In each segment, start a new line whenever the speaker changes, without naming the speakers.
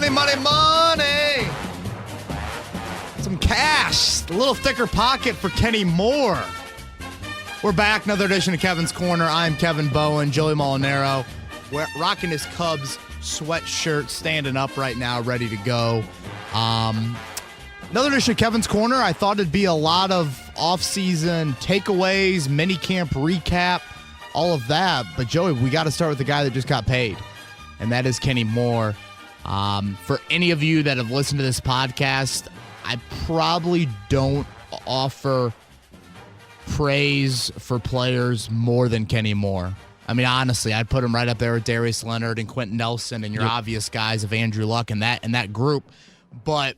Money, money, money. Some cash. A little thicker pocket for Kenny Moore. We're back. Another edition of Kevin's Corner. I'm Kevin Bowen. Joey Molinaro rocking his Cubs sweatshirt, standing up right now, ready to go. Another edition of Kevin's Corner. I thought it'd be a lot of offseason takeaways, minicamp recap, all of that. But, Joey, we got to start with the guy that just got paid, and that is Kenny Moore. For any of you that have listened to this podcast, I probably don't offer praise for players more than Kenny Moore. I mean, honestly, I'd put him right up there with Darius Leonard and Quentin Nelson and your obvious guys of Andrew Luck and that group. But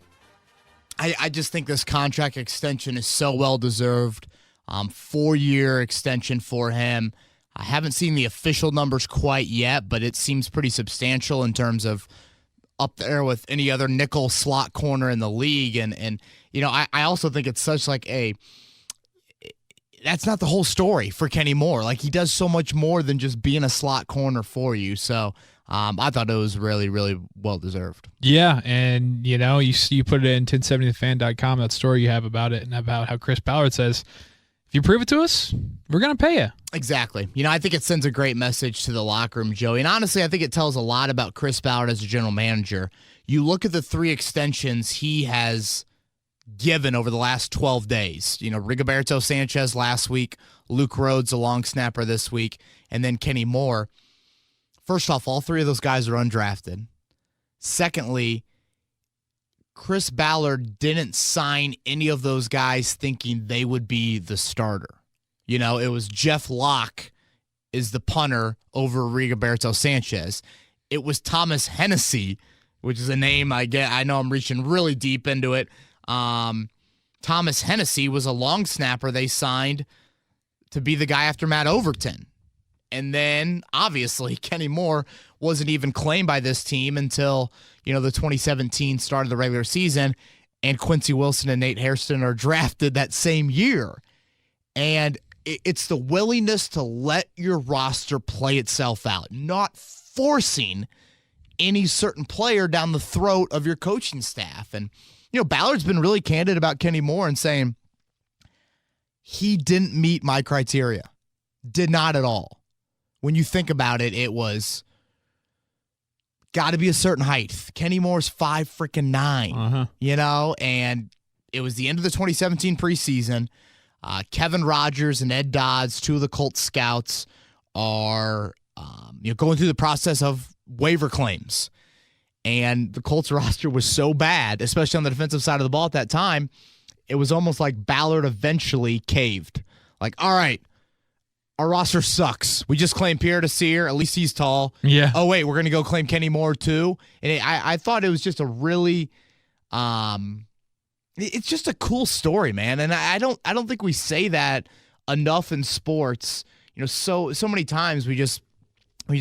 I just think this contract extension is so well-deserved. 4-year extension for him. I haven't seen the official numbers quite yet, but it seems pretty substantial in terms of up there with any other nickel slot corner in the league. And you know, I also think it's such like that's not the whole story for Kenny Moore. Like, he does so much more than just being a slot corner for you. So I thought it was really, really well-deserved. Yeah, and, you know, you put it in 1070thefan.com, that story you have about it, and about how Chris Ballard says, if you prove it to us, we're going to pay you. Exactly. You know, I think it sends a great message to the locker room, Joey. And honestly, I think it tells a lot about Chris Ballard as a general manager. You look at the 3 extensions he has given over the last 12 days. You know, Rigoberto Sanchez last week, Luke Rhodes, a long snapper this week, and then Kenny Moore. First off, all 3 of those guys are undrafted. Secondly, Chris Ballard didn't sign any of those guys thinking they would be the starter. You know, it was Jeff Locke is the punter over Rigoberto Sanchez. It was Thomas Hennessy, which is a name I know I'm reaching really deep into it. Thomas Hennessy was a long snapper they signed to be the guy after Matt Overton. And then, obviously, Kenny Moore wasn't even claimed by this team until, you know, the 2017 start of the regular season, and Quincy Wilson and Nate Hairston are drafted that same year. And it's the willingness to let your roster play itself out, not forcing any certain player down the throat of your coaching staff. And, you know, Ballard's been really candid about Kenny Moore and saying he didn't meet my criteria. Did not at all. When you think about it, it was got to be a certain height. Kenny Moore's 5'9", you know, and it was the end of the 2017 preseason. Kevin Rogers and Ed Dodds, 2 of the Colts scouts, are going through the process of waiver claims. And the Colts roster was so bad, especially on the defensive side of the ball at that time, it was almost like Ballard eventually caved. Like, all right, our roster sucks. We just claimed Pierre Desir. At least he's tall. Yeah. Oh, wait, we're going to go claim Kenny Moore too? And I thought it was just a really it's just a cool story, man. And I don't think we say that enough in sports. You know, so many times we just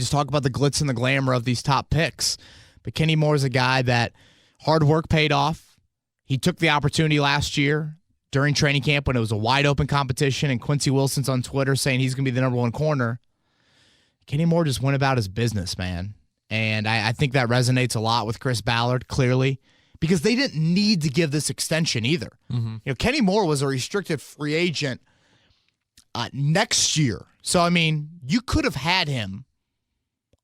talk about the glitz and the glamour of these top picks. But Kenny Moore is a guy that hard work paid off. He took the opportunity last year during training camp when it was a wide-open competition, and Quincy Wilson's on Twitter saying he's going to be the number 1 corner. Kenny Moore just went about his business, man. And I think that resonates a lot with Chris Ballard, clearly, because they didn't need to give this extension either. Mm-hmm. You know, Kenny Moore was a restricted free agent next year. So, I mean, you could have had him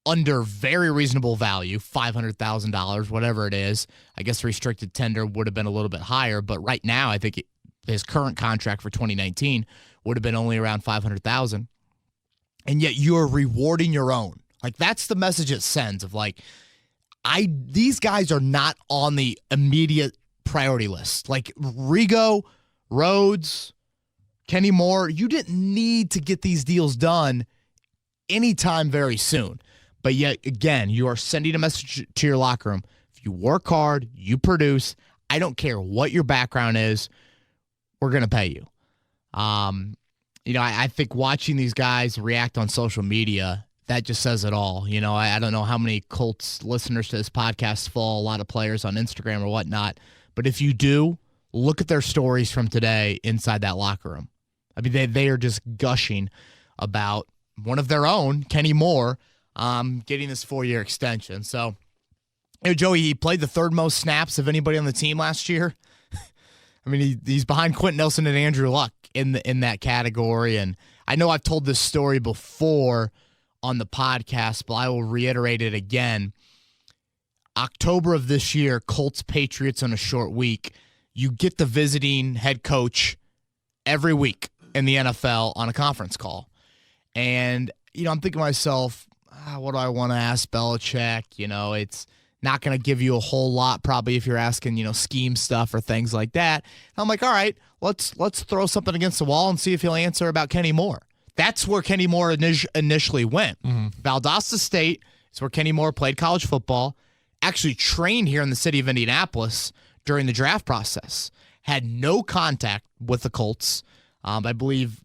under very reasonable value, $500,000, whatever it is. I guess restricted tender would have been a little bit higher, but right now I think his current contract for 2019 would have been only around $500,000. And yet you're rewarding your own. Like, that's the message it sends of like, these guys are not on the immediate priority list. Like Rigo, Rhodes, Kenny Moore, you didn't need to get these deals done anytime very soon. But yet, again, you are sending a message to your locker room. If you work hard, you produce, I don't care what your background is, we're going to pay you. You know, I think watching these guys react on social media, that just says it all. You know, I don't know how many Colts listeners to this podcast follow a lot of players on Instagram or whatnot, but if you do, look at their stories from today inside that locker room. I mean, they are just gushing about one of their own, Kenny Moore, getting this 4-year extension. So Joey, he played the third most snaps of anybody on the team last year. I mean, he's behind Quentin Nelson and Andrew Luck in that category. And I know I've told this story before on the podcast, but I will reiterate it again. October of this year, Colts Patriots on a short week. You get the visiting head coach every week in the NFL on a conference call. And, I'm thinking to myself, what do I want to ask Belichick? It's not going to give you a whole lot probably if you're asking, scheme stuff or things like that. And I'm like, all right, let's throw something against the wall and see if he'll answer about Kenny Moore. That's where Kenny Moore initially went. Mm-hmm. Valdosta State is where Kenny Moore played college football, actually trained here in the city of Indianapolis during the draft process, had no contact with the Colts. I believe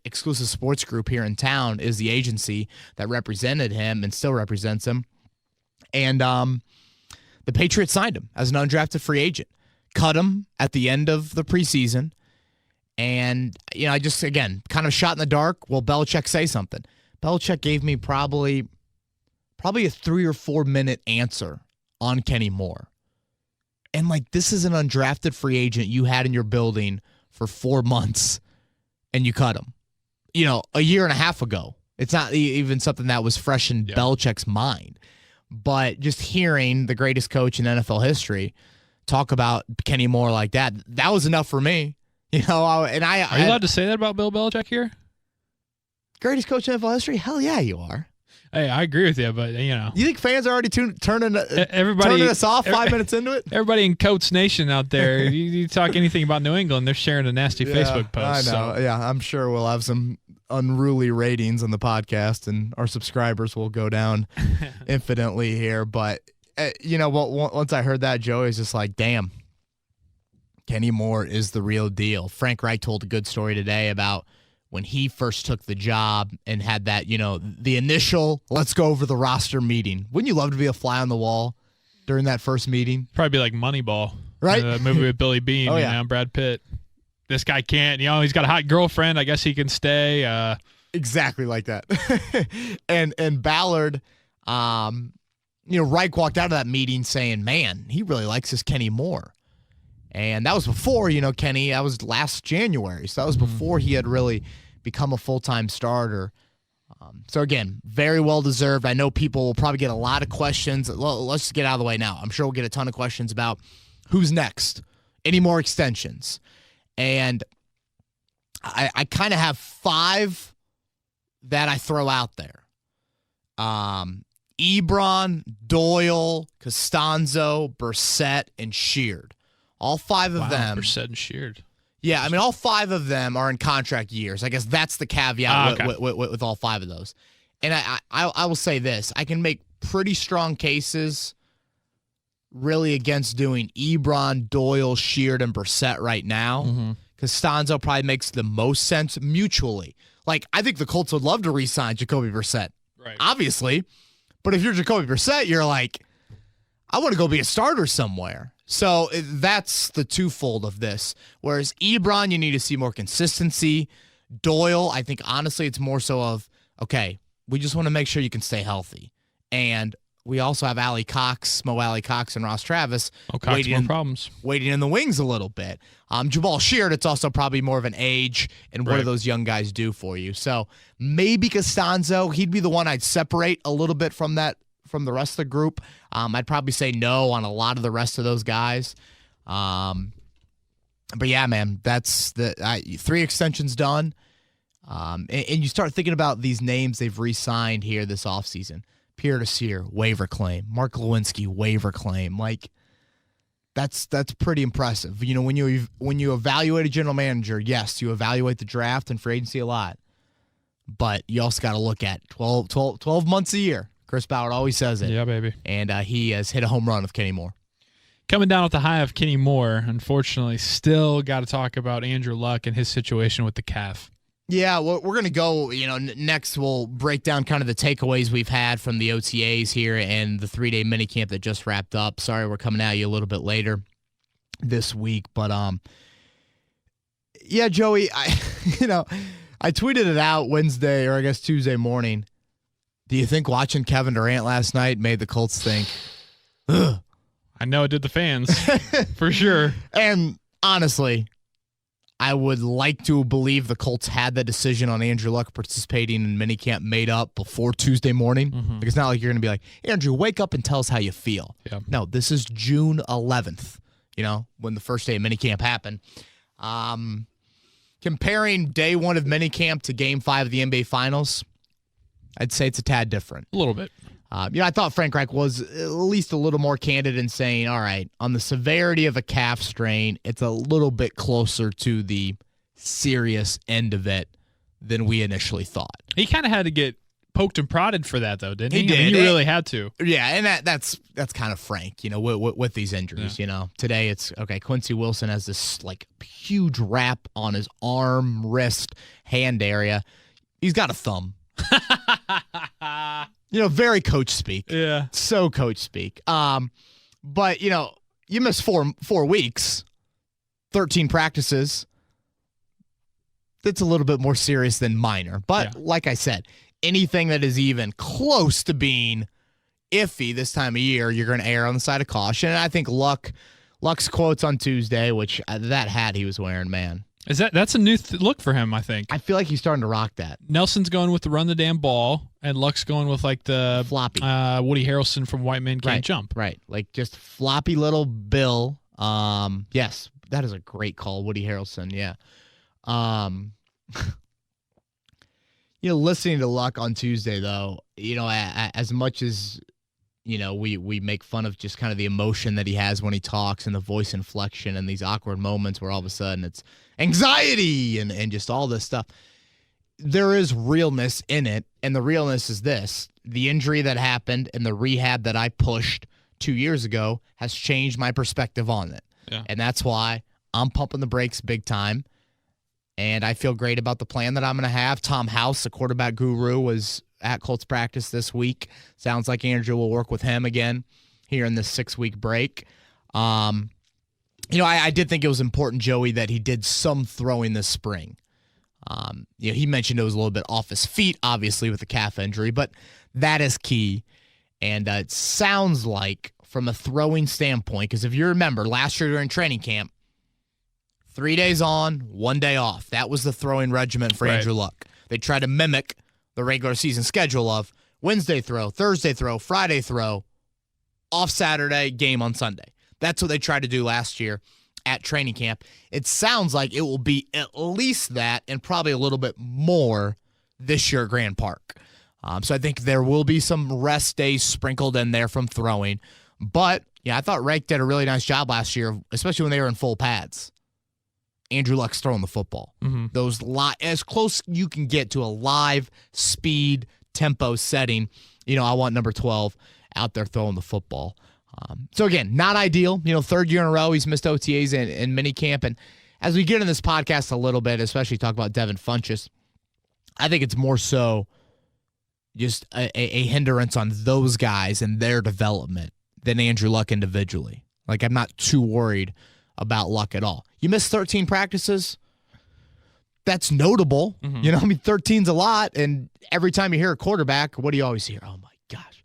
Exclusive Sports Group here in town is the agency that represented him and still represents him. And the Patriots signed him as an undrafted free agent, cut him at the end of the preseason. And, I just, again, kind of shot in the dark. Will Belichick say something? Belichick gave me probably a 3 or 4 minute answer on Kenny Moore. And, this is an undrafted free agent you had in your building for 4 months, and you cut him, a year and a half ago. It's not even something that was fresh in Belichick's mind. But just hearing the greatest coach in NFL history talk about Kenny Moore like that was enough for me. Are you allowed
to say that about Bill Belichick here?
Greatest coach in NFL history? Hell yeah, you are.
Hey, I agree with you, but
You think fans are already turning us off 5 minutes into it?
Everybody in Coats Nation out there, you talk anything about New England, they're sharing a nasty Facebook post.
I know. So. Yeah, I'm sure we'll have some unruly ratings on the podcast, and our subscribers will go down infinitely here. But once I heard that, Joey was just like, "Damn, Kenny Moore is the real deal." Frank Reich told a good story today about when he first took the job and had that, the initial let's go over the roster meeting. Wouldn't you love to be a fly on the wall during that first meeting?
Probably be like Moneyball,
right?
The movie with Billy Beane, Brad Pitt. This guy can't, he's got a hot girlfriend. I guess he can stay.
Exactly like that. and Ballard, Reich walked out of that meeting saying, man, he really likes this Kenny Moore. And that was before, Kenny, that was last January. So that was before he had really become a full-time starter. So again, very well-deserved. I know people will probably get a lot of questions. Let's just get out of the way now. I'm sure we'll get a ton of questions about who's next, any more extensions. And I kind of have 5 that I throw out there. Ebron, Doyle, Costanzo, Brissett, and Sheard. All 5 of them.
Brissett and Sheard.
Yeah, I mean, all 5 of them are in contract years. I guess that's the caveat with all 5 of those. And I will say this. I can make pretty strong cases really against doing Ebron, Doyle, Sheard, and Brissett right now. Mm-hmm. Costanzo probably makes the most sense mutually. I think the Colts would love to re-sign Jacoby Brissett.
Right.
Obviously. But if you're Jacoby Brissett, you're like, I want to go be a starter somewhere. So that's the twofold of this. Whereas Ebron, you need to see more consistency. Doyle, I think honestly it's more so of, okay, we just want to make sure you can stay healthy. And we also have Mo Alley Cox, and Ross Travis waiting in the wings a little bit. Jabal Sheard, it's also probably more of an age and what do those young guys do for you. So maybe Costanzo, he'd be the one I'd separate a little bit from the rest of the group. I'd probably say no on a lot of the rest of those guys. But yeah, man, that's 3 extensions done. And you start thinking about these names they've re-signed here this offseason. Pierre Desir, waiver claim. Mark Lewinsky, waiver claim. That's pretty impressive. When you evaluate a general manager, yes, you evaluate the draft and free agency a lot. But you also got to look at 12 months a year. Chris Ballard always says it.
Yeah, baby.
And he has hit a home run with Kenny Moore.
Coming down with the high of Kenny Moore, unfortunately, still got to talk about Andrew Luck and his situation with the calf.
Yeah, well, we're going to go, next we'll break down kind of the takeaways we've had from the OTAs here and the 3-day minicamp that just wrapped up. Sorry, we're coming at you a little bit later this week. But, yeah, Joey, I tweeted it out Wednesday or I guess Tuesday morning. Do you think watching Kevin Durant last night made the Colts think, Ugh.
I know it did the fans, for sure.
And honestly, I would like to believe the Colts had the decision on Andrew Luck participating in minicamp made up before Tuesday morning. Like, it's not like you're going to be like, Andrew, wake up and tell us how you feel.
Yeah.
No, this is June 11th, when the first day of minicamp happened. Comparing day one of minicamp to game 5 of the NBA Finals, I'd say it's a tad different.
A little bit.
I thought Frank Reich was at least a little more candid in saying, all right, on the severity of a calf strain, it's a little bit closer to the serious end of it than we initially thought.
He kind of had to get poked and prodded for that, though, didn't he?
He did.
He really had to.
Yeah, and that's kind of Frank, with these injuries.
Yeah.
Today it's, okay, Quincy Wilson has this, like, huge wrap on his arm, wrist, hand area. He's got a thumb. Very coach speak.
Yeah.
So coach speak. But, you miss 4 weeks, 13 practices. That's a little bit more serious than minor. But like I said, anything that is even close to being iffy this time of year, you're going to err on the side of caution. And I think Luck's quotes on Tuesday, which that hat he was wearing, man.
That's a new look for him, I think.
I feel like he's starting to rock that.
Nelson's going with the run the damn ball, and Luck's going with like the
floppy
Woody Harrelson from White Men Can't Jump.
Right, like just floppy little Bill. Yes, that is a great call, Woody Harrelson. Yeah. Listening to Luck on Tuesday though, as much as we make fun of just kind of the emotion that he has when he talks and the voice inflection and these awkward moments where all of a sudden it's anxiety and just all this stuff. There is realness in it, and the realness is this. The injury that happened and the rehab that I pushed 2 years ago has changed my perspective on it.
Yeah.
And that's why I'm pumping the brakes big time, and I feel great about the plan that I'm going to have. Tom House, the quarterback guru, was at Colts practice this week. Sounds like Andrew will work with him again here in this 6-week break. I did think it was important, Joey, that he did some throwing this spring. He mentioned it was a little bit off his feet, obviously, with the calf injury, but that is key. And it sounds like, from a throwing standpoint, because if you remember, last year during training camp, 3 days on, 1 day off. That was the throwing regimen for Andrew Luck. They tried to mimic the regular season schedule of Wednesday throw, Thursday throw, Friday throw, off Saturday, game on Sunday. That's what they tried to do last year at training camp. It sounds like it will be at least that and probably a little bit more this year at Grand Park. So I think there will be some rest days sprinkled in there from throwing. But, I thought Reich did a really nice job last year, especially when they were in full pads. Andrew Luck's throwing the football. Those as close you can get to a live speed tempo setting. I want number 12 out there throwing the football. So again, not ideal. 3rd year in a row he's missed OTAs in minicamp. And as we get in this podcast a little bit, especially talk about Devin Funchess, I think it's more so just a hindrance on those guys and their development than Andrew Luck individually. Like, I'm not too worried about Luck at all. You missed 13 practices. That's notable. 13's a lot. And every time you hear a quarterback, what do you always hear? Oh, my gosh.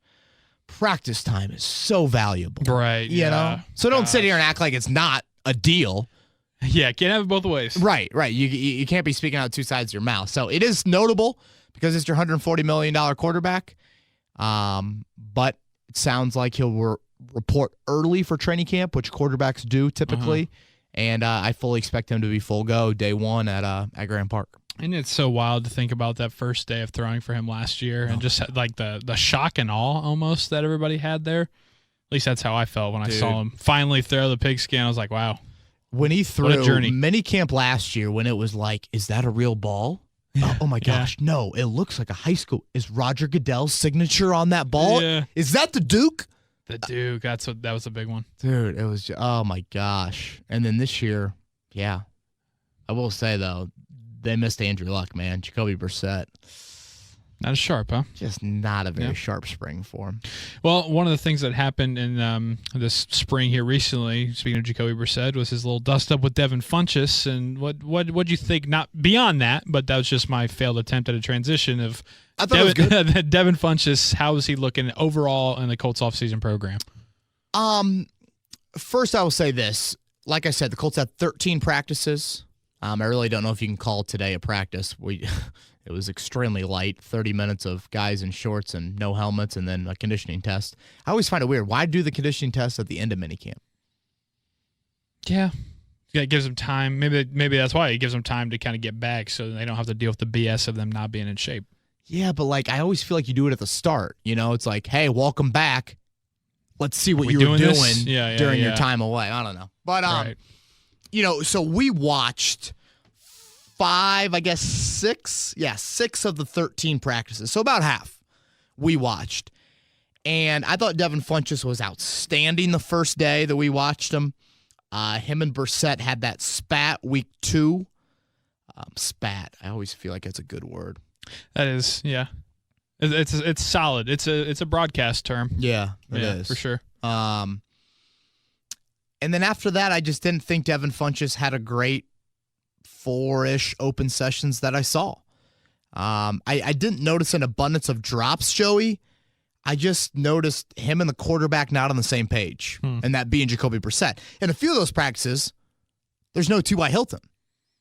Practice time is so valuable.
Right.
You know? So don't sit here and act like it's not a deal.
Yeah, can't have it both ways.
Right. You can't be speaking out 2 sides of your mouth. So it is notable because it's your $140 million quarterback. But it sounds like he'll report early for training camp, which quarterbacks do typically. And I fully expect him to be full go day one at Grand Park.
And it's so wild to think about that first day of throwing for him last year and just like the shock and awe almost that everybody had there. At least that's how I felt when I saw him finally throw the pigskin. I was like, wow.
When he threw minicamp last year, when it was like, is that a real ball? Yeah. Oh my gosh, no, it looks like a high school. Is Roger Goodell's signature on that ball?
Yeah.
Is that the Duke?
The Duke, that was a big one.
Dude, it was, oh my gosh. And then this year, I will say though, they missed Andrew Luck, man. Jacoby Brissett.
Not as sharp, huh?
Just not a very sharp spring for him.
Well, one of the things that happened in this spring here recently, speaking of Jacoby Brissett, was his little dust up with Devin Funchess. And what'd you think? Not beyond that, but that was just my failed attempt at a transition of Devin Funchess. How is he looking overall in the Colts offseason program?
First, I will say this. Like I said, the Colts had 13 practices. I really don't know if you can call today a practice. It was extremely light, 30 minutes of guys in shorts and no helmets, and then a conditioning test. I always find it weird. Why do the conditioning test at the end of minicamp?
Yeah. It gives them time. Maybe that's why it gives them time to kind of get back so they don't have to deal with the BS of them not being in shape.
Yeah, but I always feel like you do it at the start. It's like, hey, welcome back. Let's see what you were doing during your time away. I don't know. But,
right.
So we watched 6 of the 13 practices. So about half we watched. And I thought Devin Funchess was outstanding the first day that we watched him. Him and Brissett had that spat week 2. Spat. I always feel like that's a good word.
That is, yeah. It's solid. It's a broadcast term.
Yeah, it is.
For sure.
And then after that, I just didn't think Devin Funchess had a great 4-ish open sessions that I saw. I didn't notice an abundance of drops, Joey. I just noticed him and the quarterback not on the same page, and that being Jacoby Brissett. In a few of those practices, there's no T.Y. Hilton.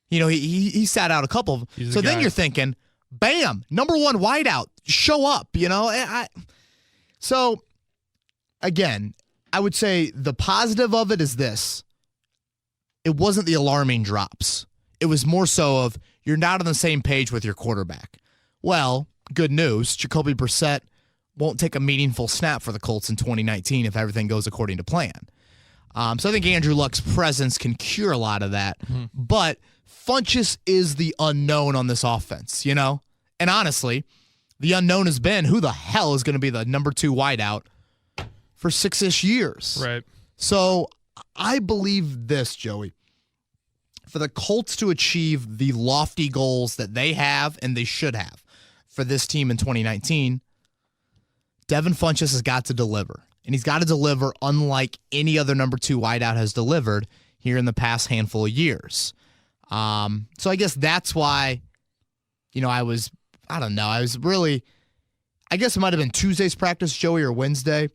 He sat out a couple of them. So then you're thinking, bam, number 1 wideout, show up, So, again, I would say the positive of it is this. It wasn't the alarming drops. It was more so of you're not on the same page with your quarterback. Well, good news, Jacoby Brissett won't take a meaningful snap for the Colts in 2019 if everything goes according to plan. So I think Andrew Luck's presence can cure a lot of that. Mm-hmm. But Funchess is the unknown on this offense, And honestly, the unknown has been who the hell is going to be the number 2 wideout for 6-ish years.
Right.
So I believe this, Joey. For the Colts to achieve the lofty goals that they have and they should have for this team in 2019, Devin Funchess has got to deliver. And he's got to deliver unlike any other number 2 wideout has delivered here in the past handful of years. So I guess that's why, I guess it might have been Tuesday's practice, Joey, or Wednesday.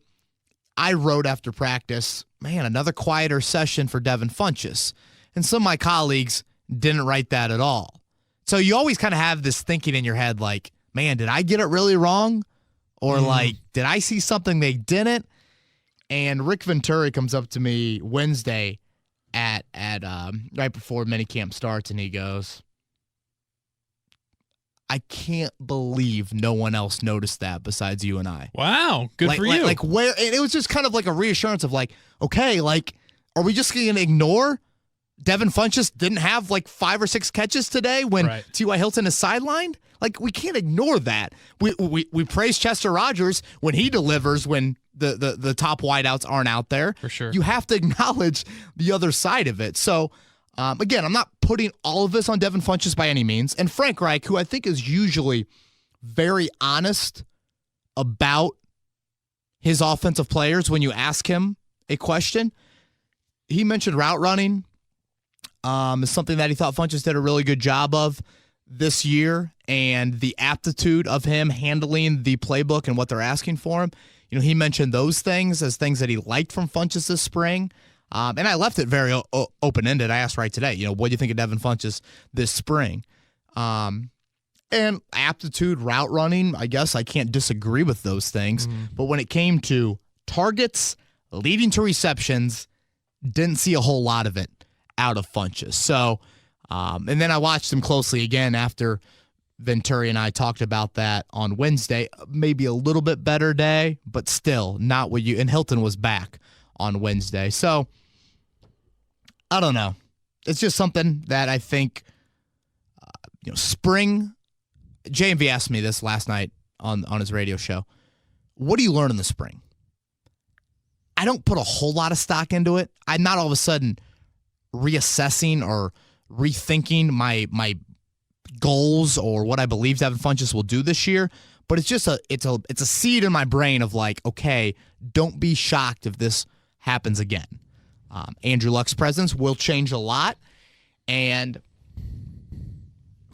I wrote after practice, man, another quieter session for Devin Funchess. And some of my colleagues didn't write that at all. So you always kind of have this thinking in your head like, man, did I get it really wrong? Or did I see something they didn't? And Rick Venturi comes up to me Wednesday at right before minicamp starts, and he goes, I can't believe no one else noticed that besides you and I.
Wow, good for you.
Where? And it was just kind of like a reassurance of okay, are we just going to ignore Devin Funchess didn't have 5 or 6 catches today when T.Y. Hilton is sidelined? We can't ignore that. We praise Chester Rogers when he delivers when the top wideouts aren't out there.
For sure.
You have to acknowledge the other side of it. So, again, I'm not putting all of this on Devin Funchess by any means. And Frank Reich, who I think is usually very honest about his offensive players when you ask him a question, he mentioned route running is something that he thought Funchess did a really good job of this year, and the aptitude of him handling the playbook and what they're asking for him. He mentioned those things as things that he liked from Funchess this spring. And I left it very open-ended. I asked right today, what do you think of Devin Funchess this spring? And aptitude, route running, I guess I can't disagree with those things. But when it came to targets, leading to receptions, didn't see a whole lot of it out of Funchess. So, and then I watched him closely again after Venturi and I talked about that on Wednesday. Maybe a little bit better day, but still not what and Hilton was back on Wednesday. So, I don't know. It's just something that I think, spring. JMV asked me this last night on his radio show. What do you learn in the spring? I don't put a whole lot of stock into it. I'm not all of a sudden reassessing or rethinking my goals or what I believe Devin Funchess will do this year. But it's just it's a seed in my brain of okay, don't be shocked if this happens again. Andrew Luck's presence will change a lot, and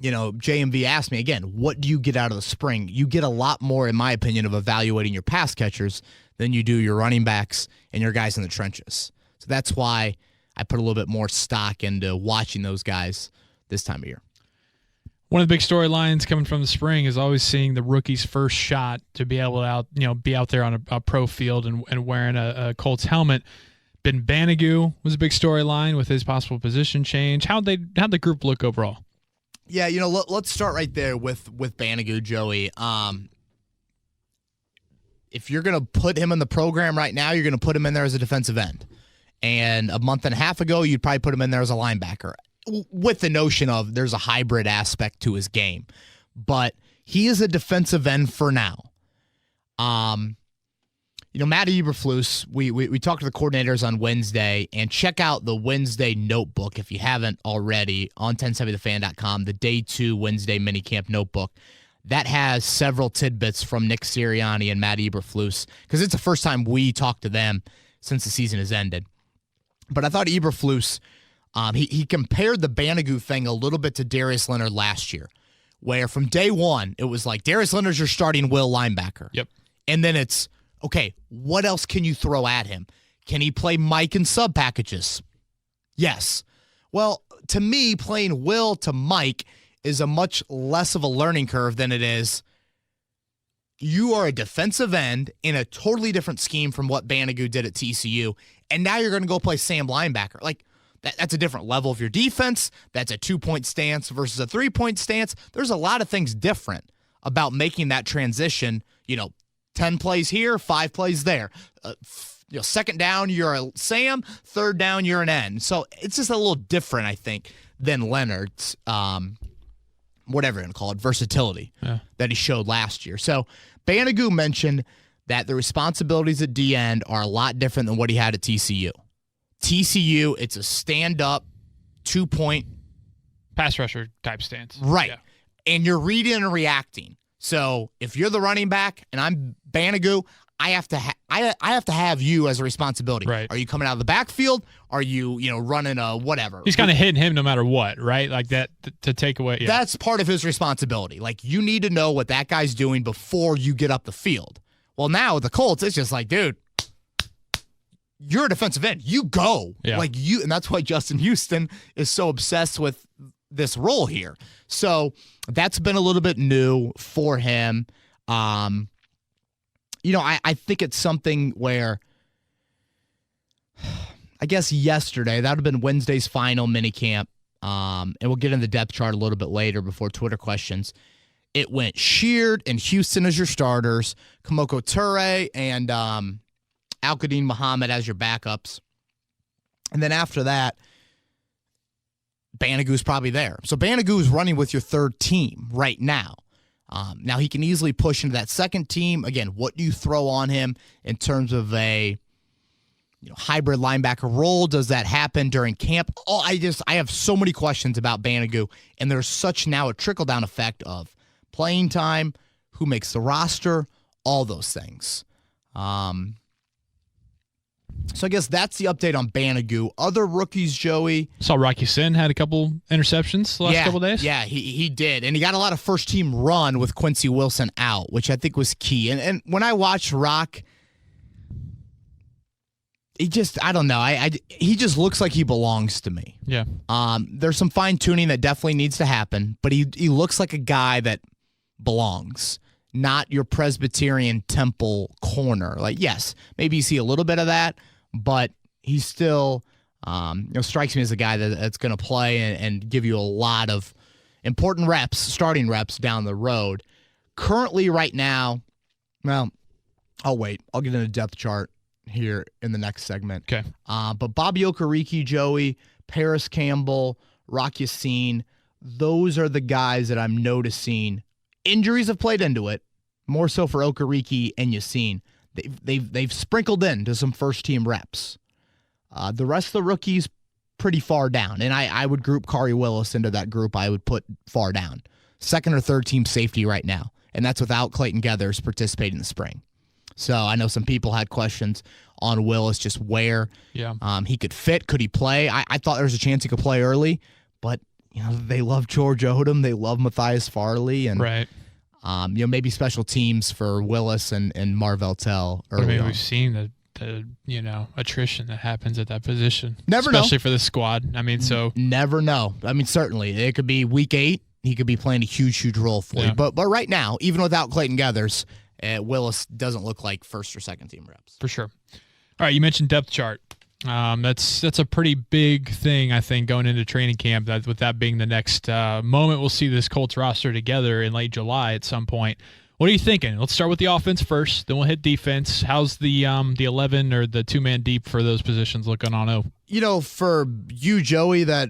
JMV asked me again, what do you get out of the spring? You get a lot more, in my opinion, of evaluating your pass catchers than you do your running backs and your guys in the trenches. So that's why I put a little bit more stock into watching those guys this time of year.
One of the big storylines coming from the spring is always seeing the rookie's first shot to be able to be out there on a pro field and wearing a Colts helmet. Ben Banigou was a big storyline with his possible position change. How'd the group look overall?
Yeah, let's start right there with Banigou, Joey. If you're going to put him in the program right now, you're going to put him in there as a defensive end. And a month and a half ago, you'd probably put him in there as a linebacker with the notion of there's a hybrid aspect to his game. But he is a defensive end for now. Matt Eberflus, we talked to the coordinators on Wednesday, and check out the Wednesday notebook if you haven't already on 1070thefan.com, the Day 2 Wednesday Minicamp notebook. That has several tidbits from Nick Sirianni and Matt Eberflus, because it's the first time we talked to them since the season has ended. But I thought Eberflus, he compared the Banigou thing a little bit to Darius Leonard last year, where from day one, it was like, Darius Leonard's your starting will linebacker.
Yep.
And then it's, okay, what else can you throw at him? Can he play Mike in sub packages? Yes. Well, to me, playing Will to Mike is a much less of a learning curve than it is. You are a defensive end in a totally different scheme from what Banigou did at TCU, and now you're going to go play Sam linebacker. Like, that's a different level of your defense. That's a 2-point stance versus a 3-point stance. There's a lot of things different about making that transition, 10 plays here, 5 plays there. Second down, you're a Sam. Third down, you're an N. So it's just a little different, I think, than Leonard's, whatever you want to call it, versatility that he showed last year. So Banigou mentioned that the responsibilities at D end are a lot different than what he had at TCU. TCU, it's a stand-up, 2-point
pass rusher type stance.
Right.
Yeah.
And you're reading and reacting. So if you're the running back and I'm Banigou, I have to have you as a responsibility.
Right.
Are you coming out of the backfield? Are you running a whatever?
He's kind of hitting him no matter what, right? Like that to take away. Yeah.
That's part of his responsibility. Like, you need to know what that guy's doing before you get up the field. Well, now with the Colts, it's just like, dude, you're a defensive end. You go.
Yeah.
And that's why Justin Houston is so obsessed with this role here. So that's been a little bit new for him. I think it's something where, I guess yesterday, that would have been Wednesday's final minicamp, and we'll get in the depth chart a little bit later before Twitter questions. It went Sheard and Houston as your starters, Kamoko Toure and Al-Qadim Muhammad as your backups. And then after that, Banigou's probably there. So Banigou is running with your third team right now. Now he can easily push into that second team. Again, what do you throw on him in terms of a hybrid linebacker role? Does that happen during camp? I have so many questions about Banigou, and there's such now a trickle-down effect of playing time, who makes the roster, all those things. So I guess that's the update on Banigou. Other rookies, Joey.
Saw Rocky Sin had a couple interceptions the last couple days.
Yeah, he did. And he got a lot of first-team run with Quincy Wilson out, which I think was key. And when I watched Rock, he just, I don't know. He just looks like he belongs to me.
Yeah.
There's some fine-tuning that definitely needs to happen, but he looks like a guy that belongs. Not your Presbyterian Temple corner. Like, yes, maybe you see a little bit of that, but he's still strikes me as a guy that's going to play and give you a lot of important reps, starting reps down the road. Currently, right now, well, I'll wait. I'll get in a depth chart here in the next segment.
Okay.
But Bobby Okereke, Joey, Paris Campbell, Rock Yassin, those are the guys that I'm noticing. Injuries have played into it, more so for Okereke and Yassin. They've sprinkled into some first-team reps. The rest of the rookies, pretty far down. And I would group Kari Willis into that group I would put far down. Second or third team safety right now. And that's without Clayton Geathers participating in the spring. So I know some people had questions on Willis, just where he could fit. Could he play? I thought there was a chance he could play early, but they love George Odom, they love Matthias Farley, and
right.
Maybe special teams for Willis and Marvell Tell.
We've seen the attrition that happens at that position.
Never know.
Especially for the squad.
Never know. Certainly. It could be week 8. He could be playing a huge role for you. But right now, even without Clayton Geathers, Willis doesn't look like first or second team reps.
For sure. All right, you mentioned depth chart. That's a pretty big thing, I think, going into training camp. With that being the next moment we'll see this Colts roster together in late July at some point. What are you thinking? Let's start with the offense first, then we'll hit defense. How's the 11 or the 2-man deep for those positions looking on O?
For you, Joey, that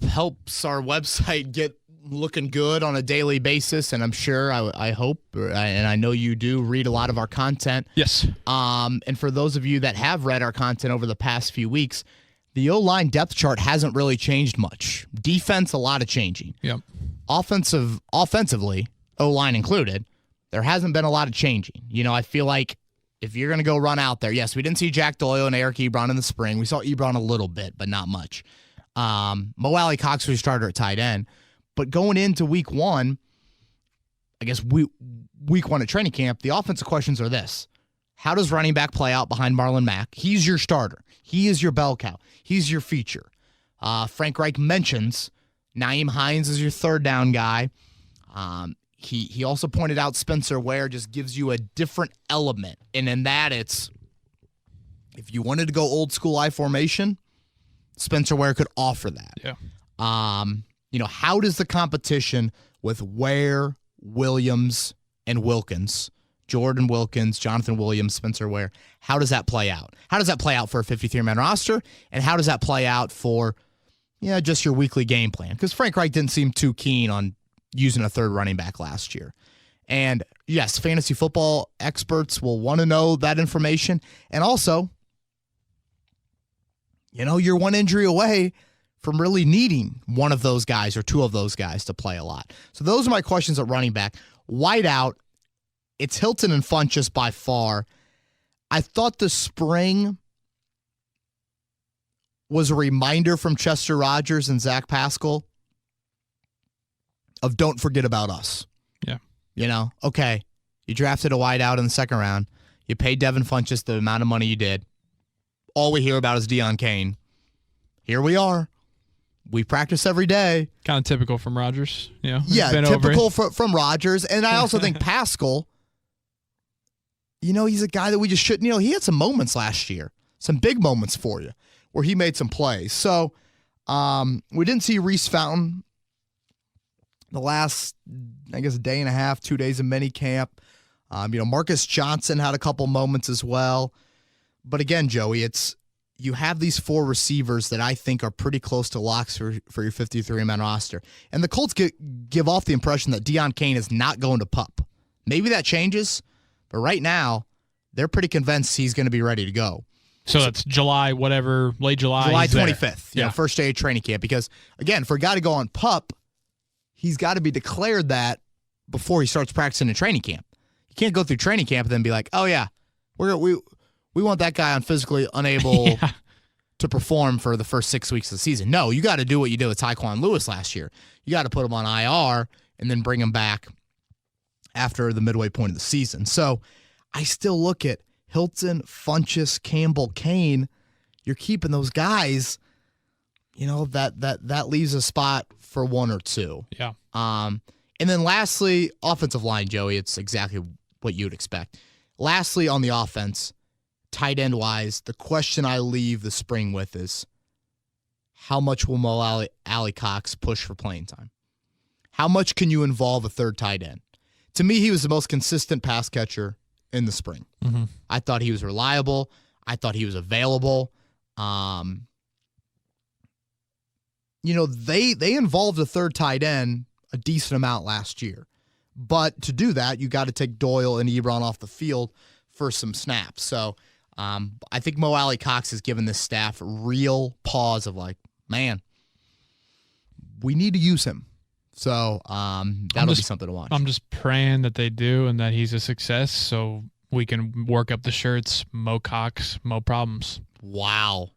helps our website get looking good on a daily basis, and I'm sure I hope and I know you do read a lot of our content.
Yes.
And for those of you that have read our content over the past few weeks, the O-line depth chart hasn't really changed much. Defense, a lot of changing.
Yep.
Offensively, O-line included, there hasn't been a lot of changing. I feel like if you're going to go run out there, yes, we didn't see Jack Doyle and Eric Ebron in the spring. We saw Ebron a little bit, but not much. Mo Alley Cox was starter at tight end. But going into week 1, I guess week 1 at training camp, the offensive questions are this. How does running back play out behind Marlon Mack? He's your starter. He is your bell cow. He's your feature. Frank Reich mentions Nyheim Hines is your third down guy. He also pointed out Spencer Ware just gives you a different element. And in that, it's if you wanted to go old school I formation, Spencer Ware could offer that.
Yeah.
How does the competition with Ware, Williams, and Wilkins, Jordan Wilkins, Jonathan Williams, Spencer Ware, how does that play out? How does that play out for a 53-man roster? And how does that play out for just your weekly game plan? Because Frank Reich didn't seem too keen on using a third running back last year. And yes, fantasy football experts will want to know that information. And also, you're one injury away from really needing one of those guys or two of those guys to play a lot. So those are my questions at running back. Wideout, it's Hilton and Funchess by far. I thought the spring was a reminder from Chester Rogers and Zach Pascal of don't forget about us.
Yeah.
Okay, you drafted a wideout in the second round. You paid Devin Funchess the amount of money you did. All we hear about is Deion Kane. Here we are. We practice every day.
Kind of typical from Rodgers.
Yeah, typical from Rodgers. And I also think Pascal, he's a guy that we just shouldn't, he had some moments last year, some big moments for you where he made some plays. So we didn't see Reese Fountain the last, day and a half, 2 days of minicamp. Marcus Johnson had a couple moments as well. But again, Joey, you have these 4 receivers that I think are pretty close to locks for your 53-man roster. And the Colts give off the impression that Deion Kane is not going to PUP. Maybe that changes, but right now, they're pretty convinced he's going to be ready to go.
So that's July, whatever, late July.
July 25th, first day of training camp. Because, again, for a guy to go on PUP, he's got to be declared that before he starts practicing in training camp. You can't go through training camp and then be like, oh, yeah, we want that guy on physically unable to perform for the first 6 weeks of the season. No, you got to do what you did with Tyquan Lewis last year. You got to put him on IR and then bring him back after the midway point of the season. So I still look at Hilton, Funchess, Campbell, Kane. You're keeping those guys. That leaves a spot for 1 or 2.
Yeah.
And then lastly, offensive line, Joey. It's exactly what you'd expect. Lastly, on the offense, tight end wise, the question I leave the spring with is how much will Mo Alley Cox push for playing time? How much can you involve a third tight end? To me, he was the most consistent pass catcher in the spring.
Mm-hmm.
I thought he was reliable. I thought he was available. They involved a third tight end a decent amount last year. But to do that, you got to take Doyle and Ebron off the field for some snaps. So I think Mo Alley Cox has given this staff real pause of man, we need to use him. So that'll be something to watch.
I'm just praying that they do and that he's a success so we can work up the shirts. Mo Cox, Mo problems.
Wow.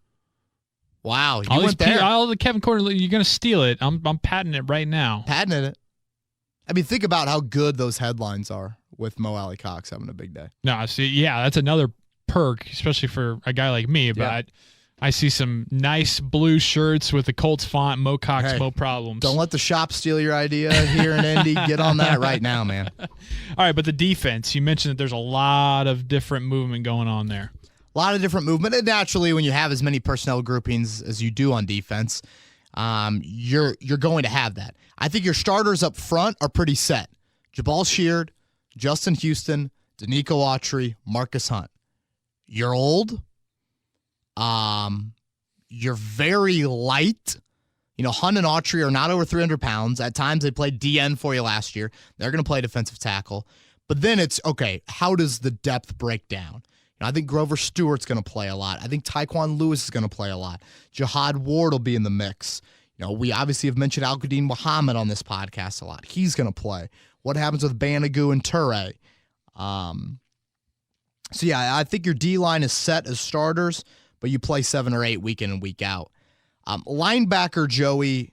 Wow, you went there.
All the Kevin Corner, you're going to steal it. I'm patenting it right now.
Patenting it. I mean, think about how good those headlines are with Mo Alley Cox having a big day.
No, see, yeah, that's another perk, especially for a guy like me. But I see some nice blue shirts with the Colts font, Mo Cox, Mo Problems.
Don't let the shop steal your idea here in Indy. Get on that right now, man.
All right, but the defense, you mentioned that there's a lot of different movement going on there.
A lot of different movement. And naturally, when you have as many personnel groupings as you do on defense, you're going to have that. I think your starters up front are pretty set. Jabal Sheard, Justin Houston, Danico Autry, Marcus Hunt. You're old. You're very light. Hunt and Autry are not over 300 pounds. At times, they played DN for you last year. They're going to play defensive tackle. But then it's, okay, how does the depth break down? I think Grover Stewart's going to play a lot. I think Tyquan Lewis is going to play a lot. Jihad Ward will be in the mix. We obviously have mentioned Al-Qadim Muhammad on this podcast a lot. He's going to play. What happens with Banogu and Toure? So, yeah, I think your D-line is set as starters, but you play 7 or 8 week in and week out. Linebacker, Joey,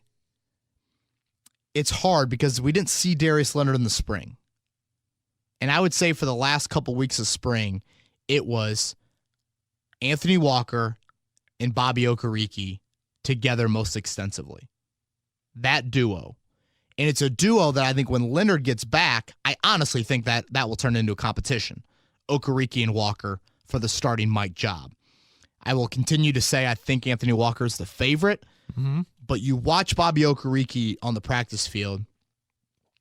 it's hard because we didn't see Darius Leonard in the spring. And I would say for the last couple weeks of spring, it was Anthony Walker and Bobby Okereke together most extensively. That duo. And it's a duo that I think when Leonard gets back, I honestly think that will turn into a competition. Okereke and Walker for the starting Mike job. I will continue to say I think Anthony Walker is the favorite, but you watch Bobby Okereke on the practice field,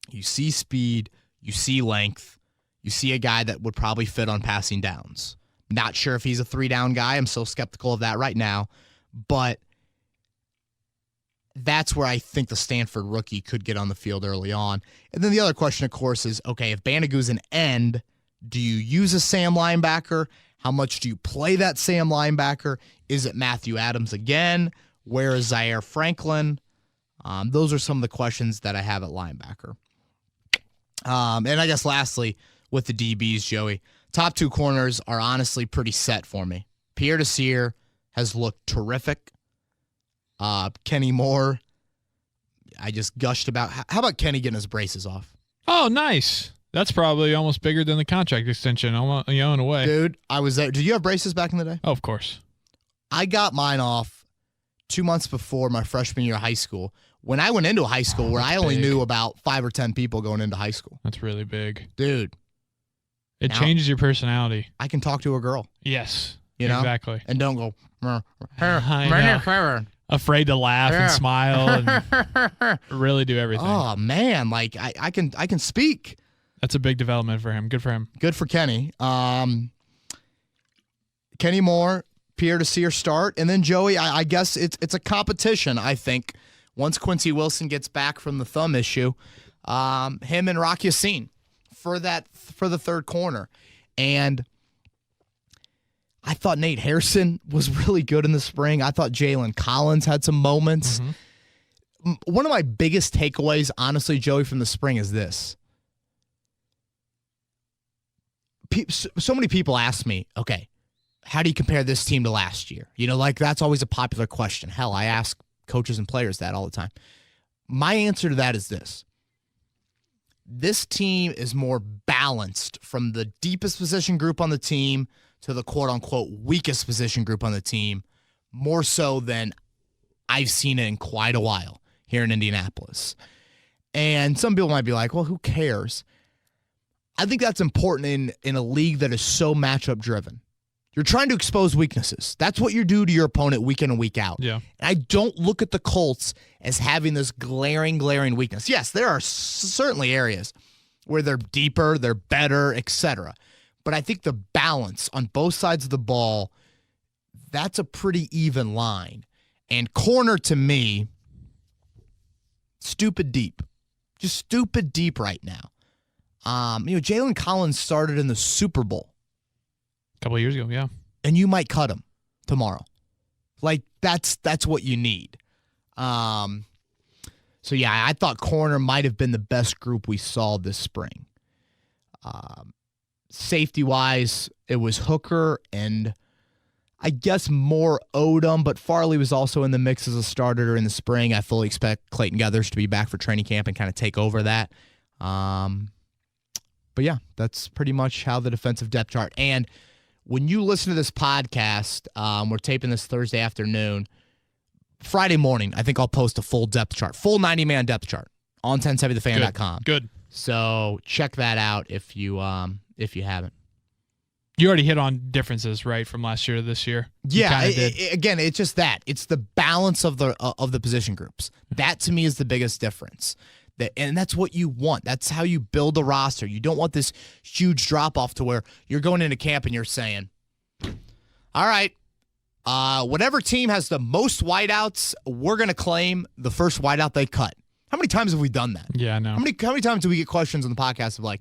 you see speed, you see length, you see a guy that would probably fit on passing downs. Not sure if he's a 3-down guy. I'm so skeptical of that right now. But that's where I think the Stanford rookie could get on the field early on. And then the other question, of course, is, okay, if Banogu's an end, do you use a Sam linebacker? How much do you play that Sam linebacker? Is it Matthew Adams again? Where is Zaire Franklin? Those are some of the questions that I have at linebacker. And I guess lastly, with the DBs, Joey, top 2 corners are honestly pretty set for me. Pierre Desir has looked terrific. Kenny Moore, I just gushed about. How about Kenny getting his braces off?
Oh, nice. That's probably almost bigger than the contract extension, in a way.
Dude, I was there. Did you have braces back in the day?
Oh, of course.
I got mine off 2 months before my freshman year of high school. When I went into high school, where I only knew about 5 or 10 people going into high school.
That's really big.
Dude.
It changes your personality.
I can talk to a girl.
Yes.
Exactly. And don't go,
afraid to laugh and smile and really do everything.
Oh, man. Like, I can speak.
That's a big development for him. Good for him.
Good for Kenny. Kenny Moore, Pierre Desir start. And then, Joey, I guess it's a competition, I think. Once Quincy Wilson gets back from the thumb issue, him and Rock Yassin for the third corner. And I thought Nate Harrison was really good in the spring. I thought Jalen Collins had some moments. One of my biggest takeaways, honestly, Joey, from the spring is this. So many people ask me, okay, how do you compare this team to last year? That's always a popular question. Hell, I ask coaches and players that all the time. My answer to that is this. This team is more balanced from the deepest position group on the team to the quote-unquote weakest position group on the team, more so than I've seen it in quite a while here in Indianapolis. And some people might be like, well, who cares? I think that's important in a league that is so matchup-driven. You're trying to expose weaknesses. That's what you do to your opponent week in and week out.
Yeah.
And I don't look at the Colts as having this glaring weakness. Yes, there are certainly areas where they're deeper, they're better, etc. But I think the balance on both sides of the ball, that's a pretty even line. And corner, to me, stupid deep. Just stupid deep right now. Jalen Collins started in the Super Bowl.
A couple of years ago, yeah.
And you might cut him tomorrow. Like, that's what you need. So, yeah, I thought corner might have been the best group we saw this spring. Safety-wise, it was Hooker and I guess more Odom, but Farley was also in the mix as a starter during the spring. I fully expect Clayton Geathers to be back for training camp and kind of take over that. But yeah, that's pretty much how the defensive depth chart. And when you listen to this podcast, we're taping this Thursday afternoon. Friday morning, I think I'll post a full depth chart, full 90-man depth chart on 1070thefan.com.
Good.
So check that out if you haven't.
You already hit on differences, right, from last year to this year?
Yeah, again, it's just that. It's the balance of the position groups. That, to me, is the biggest difference. And that's what you want. That's how you build a roster. You don't want this huge drop-off to where you're going into camp and you're saying, all right, whatever team has the most wideouts, we're going to claim the first wideout they cut. How many times have we done that?
Yeah, I know.
How many times do we get questions on the podcast of like,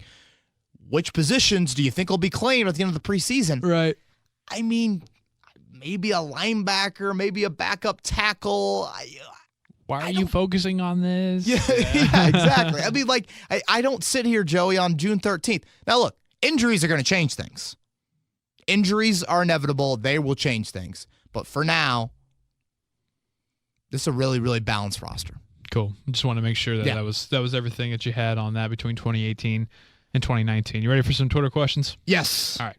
which positions do you think will be claimed at the end of the preseason?
Right.
I mean, maybe a linebacker, maybe a backup tackle.
Why are you focusing on this?
Yeah, exactly. I mean, like, I don't sit here, Joey, on June 13th. Now, look, injuries are going to change things. Injuries are inevitable. They will change things. But for now, this is a really, really balanced roster.
Cool. I just want to make sure that that was everything that you had on that between 2018 and 2019. You ready for some Twitter questions?
Yes.
All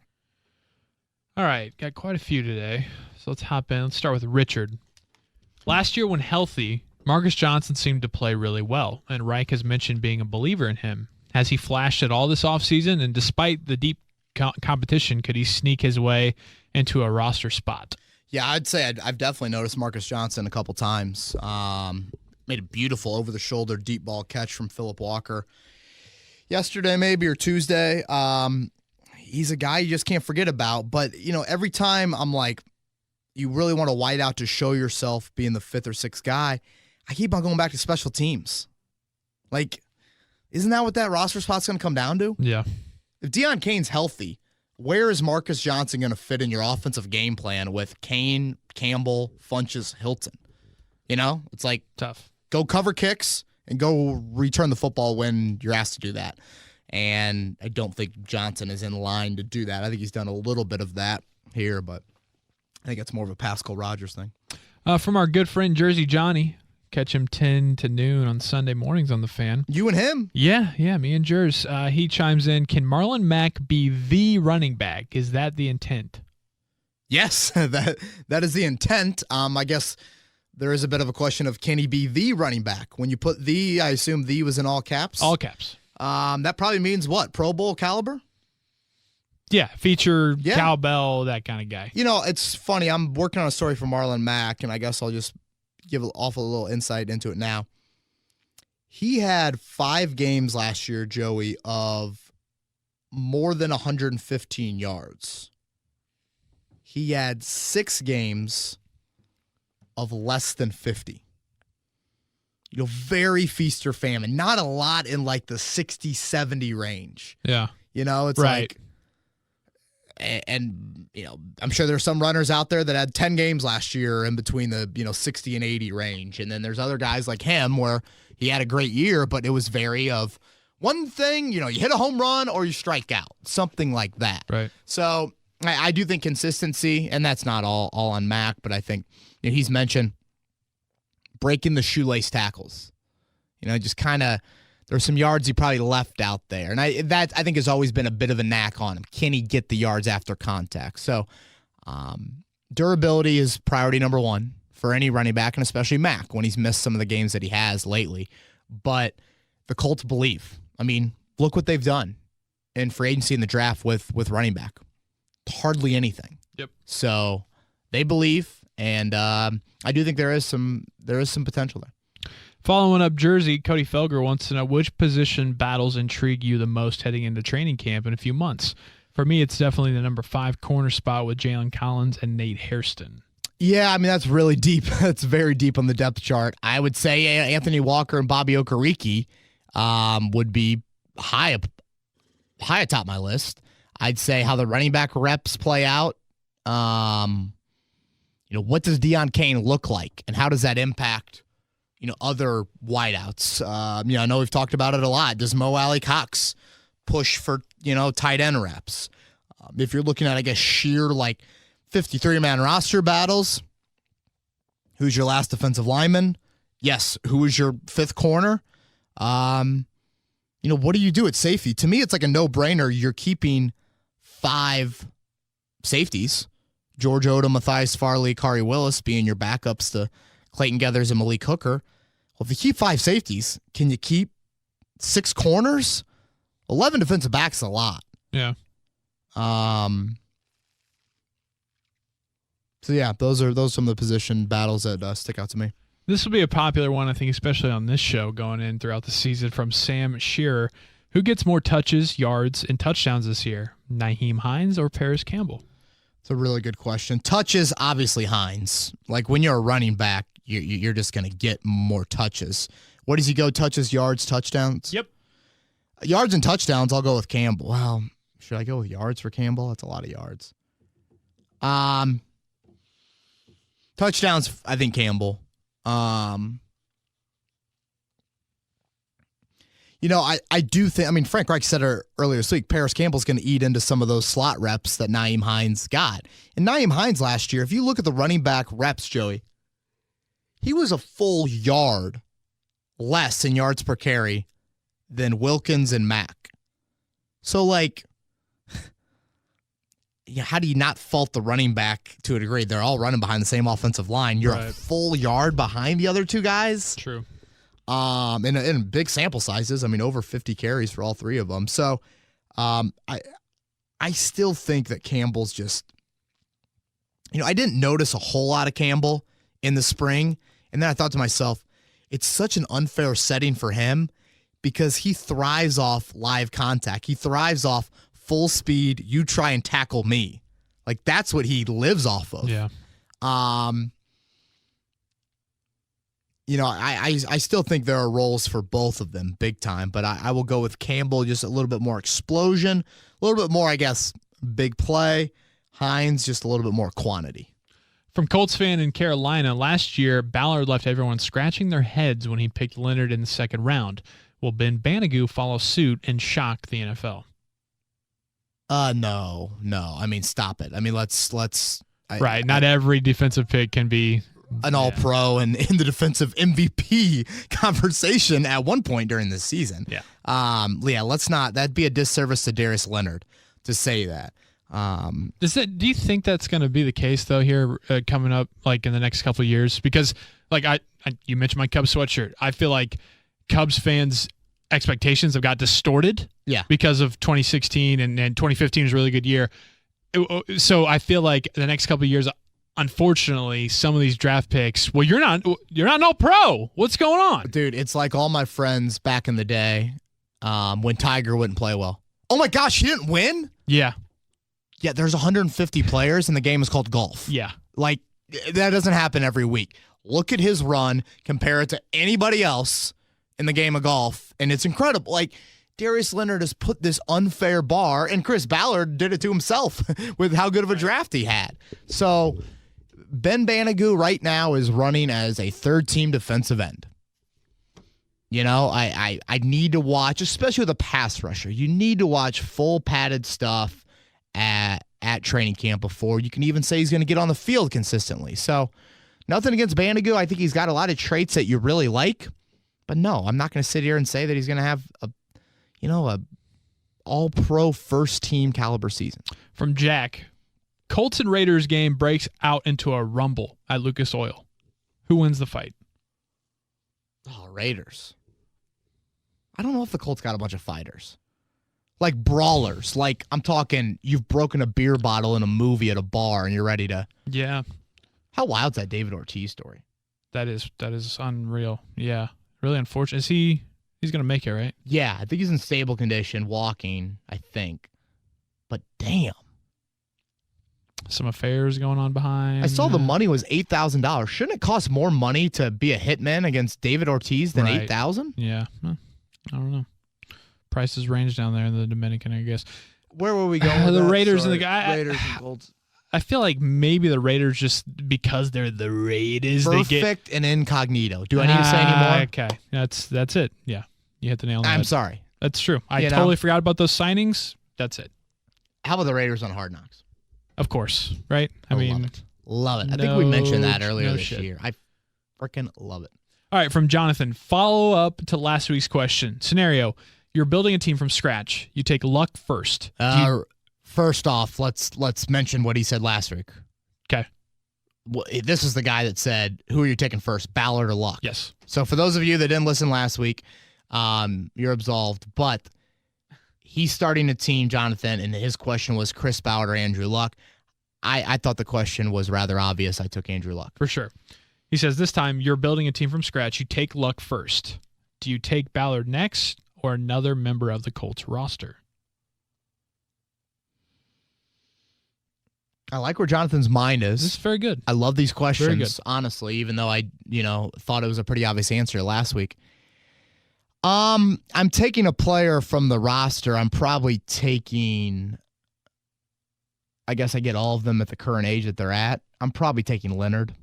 right. Got quite a few today. So let's hop in. Let's start with Richard. Last year when healthy, Marcus Johnson seemed to play really well, and Reich has mentioned being a believer in him. Has he flashed at all this offseason? And despite the deep competition, could he sneak his way into a roster spot?
Yeah, I'd say I've definitely noticed Marcus Johnson a couple times. Made a beautiful over-the-shoulder deep ball catch from Phillip Walker yesterday maybe or Tuesday. He's a guy you just can't forget about. But, every time I'm like, you really want to wide out to show yourself being the fifth or sixth guy, I keep on going back to special teams. Like, isn't that what that roster spot's going to come down to?
Yeah.
If Deion Kane's healthy, where is Marcus Johnson going to fit in your offensive game plan with Kane, Campbell, Funchess, Hilton? It's like
tough.
Go cover kicks and go return the football when you're asked to do that. And I don't think Johnson is in line to do that. I think he's done a little bit of that here, but I think it's more of a Pascal Rogers thing.
From our good friend Jersey Johnny. Catch him 10 to noon on Sunday mornings on The Fan.
You and him?
Yeah, me and Jers. He chimes in, can Marlon Mack be the running back? Is that the intent?
Yes, that is the intent. I guess there is a bit of a question of can he be the running back? When you put the, I assume the was in all caps?
All caps.
That probably means what? Pro Bowl caliber?
Yeah, feature, cowbell, that kind of guy.
It's funny. I'm working on a story for Marlon Mack, and I guess I'll just offer a little insight into it now. He had 5 games last year, Joey, of more than 115 yards. He had 6 games of less than 50. Very feast or famine. Not a lot in like the 60, 70 range.
Yeah.
It's right. And I'm sure there's some runners out there that had 10 games last year in between the 60 and 80 range, and then there's other guys like him where he had a great year, but it was very of one thing, you hit a home run or you strike out, something like that.
Right.
So I do think consistency, and that's not all on Mac, but I think he's mentioned breaking the shoelace tackles. Just kind of. There's some yards he probably left out there. And I think has always been a bit of a knack on him. Can he get the yards after contact? So durability is priority number one for any running back, and especially Mac when he's missed some of the games that he has lately. But the Colts believe. I mean, look what they've done in free agency in the draft with running back. Hardly anything.
Yep.
So they believe, and I do think there is some potential there.
Following up Jersey, Cody Felger wants to know which position battles intrigue you the most heading into training camp in a few months. For me, it's definitely the number 5 corner spot with Jalen Collins and Nate Hairston.
Yeah, I mean, that's really deep. That's very deep on the depth chart. I would say Anthony Walker and Bobby Okereke would be high atop my list. I'd say how the running back reps play out. What does Deion Kane look like, and how does that impact other wideouts? I know we've talked about it a lot. Does Mo Alley Cox push for, tight end reps? If you're looking at, I guess, sheer, 53-man roster battles. Who's your last defensive lineman? Yes. Who is your fifth corner? What do you do at safety? To me, it's like a no-brainer. You're keeping 5 safeties. George Odom, Matthias Farley, Kari Willis being your backups to Clayton Geathers and Malik Hooker. Well, if you keep 5 safeties, can you keep 6 corners? 11 defensive backs is a lot.
Yeah.
So yeah, those are some of the position battles that stick out to me.
This will be a popular one, I think, especially on this show going in throughout the season from Sam Shearer. Who gets more touches, yards, and touchdowns this year? Nyheim Hines or Paris Campbell?
It's a really good question. Touches, obviously Hines. Like when you're a running back, you're just going to get more touches. What does he go? Touches, yards, touchdowns?
Yep.
Yards and touchdowns, I'll go with Campbell. Well, should I go with yards for Campbell? That's a lot of yards. Touchdowns, I think Campbell. I do think, Frank Reich said earlier this week, Paris Campbell's going to eat into some of those slot reps that Nyheim Hines got. And Nyheim Hines last year, if you look at the running back reps, Joey, he was a full yard less in yards per carry than Wilkins and Mack. So, how do you not fault the running back to a degree? They're all running behind the same offensive line. You're a full yard behind the other two guys.
True.
In big sample sizes, over 50 carries for all 3 of them. So, I still think that Campbell's just, I didn't notice a whole lot of Campbell in the spring. And then I thought to myself, it's such an unfair setting for him because he thrives off live contact. He thrives off full speed. You try and tackle me. That's what he lives off of.
Yeah.
I still think there are roles for both of them big time, but I will go with Campbell, just a little bit more explosion, a little bit more, I guess, big play. Hines, just a little bit more quantity.
From Colts fan in Carolina, last year, Ballard left everyone scratching their heads when he picked Leonard in the second round. Will Ben Banigou follow suit and shock the NFL?
No. Stop it. Let's.
Not every defensive pick can be
an all-pro and in the defensive MVP conversation at one point during this season.
Yeah.
Let's not. That'd be a disservice to Darius Leonard to say that.
Do you think that's going to be the case though here coming up in the next couple of years? Because you mentioned my Cubs sweatshirt. I feel like Cubs fans' expectations have got distorted.
Yeah.
Because of 2016 and 2015 was a really good year. So I feel like the next couple of years, unfortunately, some of these draft picks. Well, you're not no pro. What's going on,
dude? It's like all my friends back in the day when Tiger wouldn't play well. Oh my gosh, he didn't win.
Yeah.
Yeah, there's 150 players, and the game is called golf.
Yeah.
That doesn't happen every week. Look at his run, compare it to anybody else in the game of golf, and it's incredible. Darius Leonard has put this unfair bar, and Chris Ballard did it to himself with how good of a draft he had. So Ben Banigou right now is running as a third-team defensive end. I need to watch, especially with a pass rusher, you need to watch full padded stuff at training camp before you can even say he's going to get on the field consistently. So nothing against Banigou. I think he's got a lot of traits that you really like. But no, I'm not going to sit here and say that he's going to have a all-pro first-team caliber season.
From Jack, Colts and Raiders game breaks out into a rumble at Lucas Oil. Who wins the fight?
Oh, Raiders. I don't know if the Colts got a bunch of fighters. Brawlers. I'm talking you've broken a beer bottle in a movie at a bar and you're ready to...
Yeah.
How wild's that David Ortiz story?
That is unreal. Yeah. Really unfortunate. He's going to make it, right?
Yeah. I think he's in stable condition, walking, I think. But damn.
Some affairs going on behind.
I saw the money was $8,000. Shouldn't it cost more money to be a hitman against David Ortiz than $8,000?
Yeah. I don't know. Prices range down there in the Dominican, I guess.
Where were we going?
The Raiders and the guy.
Raiders and Colts.
I feel like maybe the Raiders just because they're the Raiders.
Perfect and incognito. Do I need to say any more?
Okay, that's it. Yeah, you hit the nail on the head.
I'm sorry.
That's true. I totally forgot about those signings. That's it.
How about the Raiders on Hard Knocks?
Of course, right? I mean,
love it. I think we mentioned that earlier this year. I freaking love it.
All right, from Jonathan, follow up to last week's question. Scenario, you're building a team from scratch. You take luck first.
First off, let's mention what he said last week.
Okay.
Well, this is the guy that said, who are you taking first, Ballard or Luck?
Yes.
So for those of you that didn't listen last week, you're absolved. But he's starting a team, Jonathan, and his question was Chris Ballard or Andrew Luck. I thought the question was rather obvious. I took Andrew Luck.
For sure. He says, this time you're building a team from scratch. You take Luck first. Do you take Ballard next or another member of the Colts roster?
I like where Jonathan's mind is.
This is very good.
I love these questions, honestly, even though I, thought it was a pretty obvious answer last week. I'm taking a player from the roster. I'm probably taking, I guess I get all of them at the current age that they're at. I'm probably taking Leonard,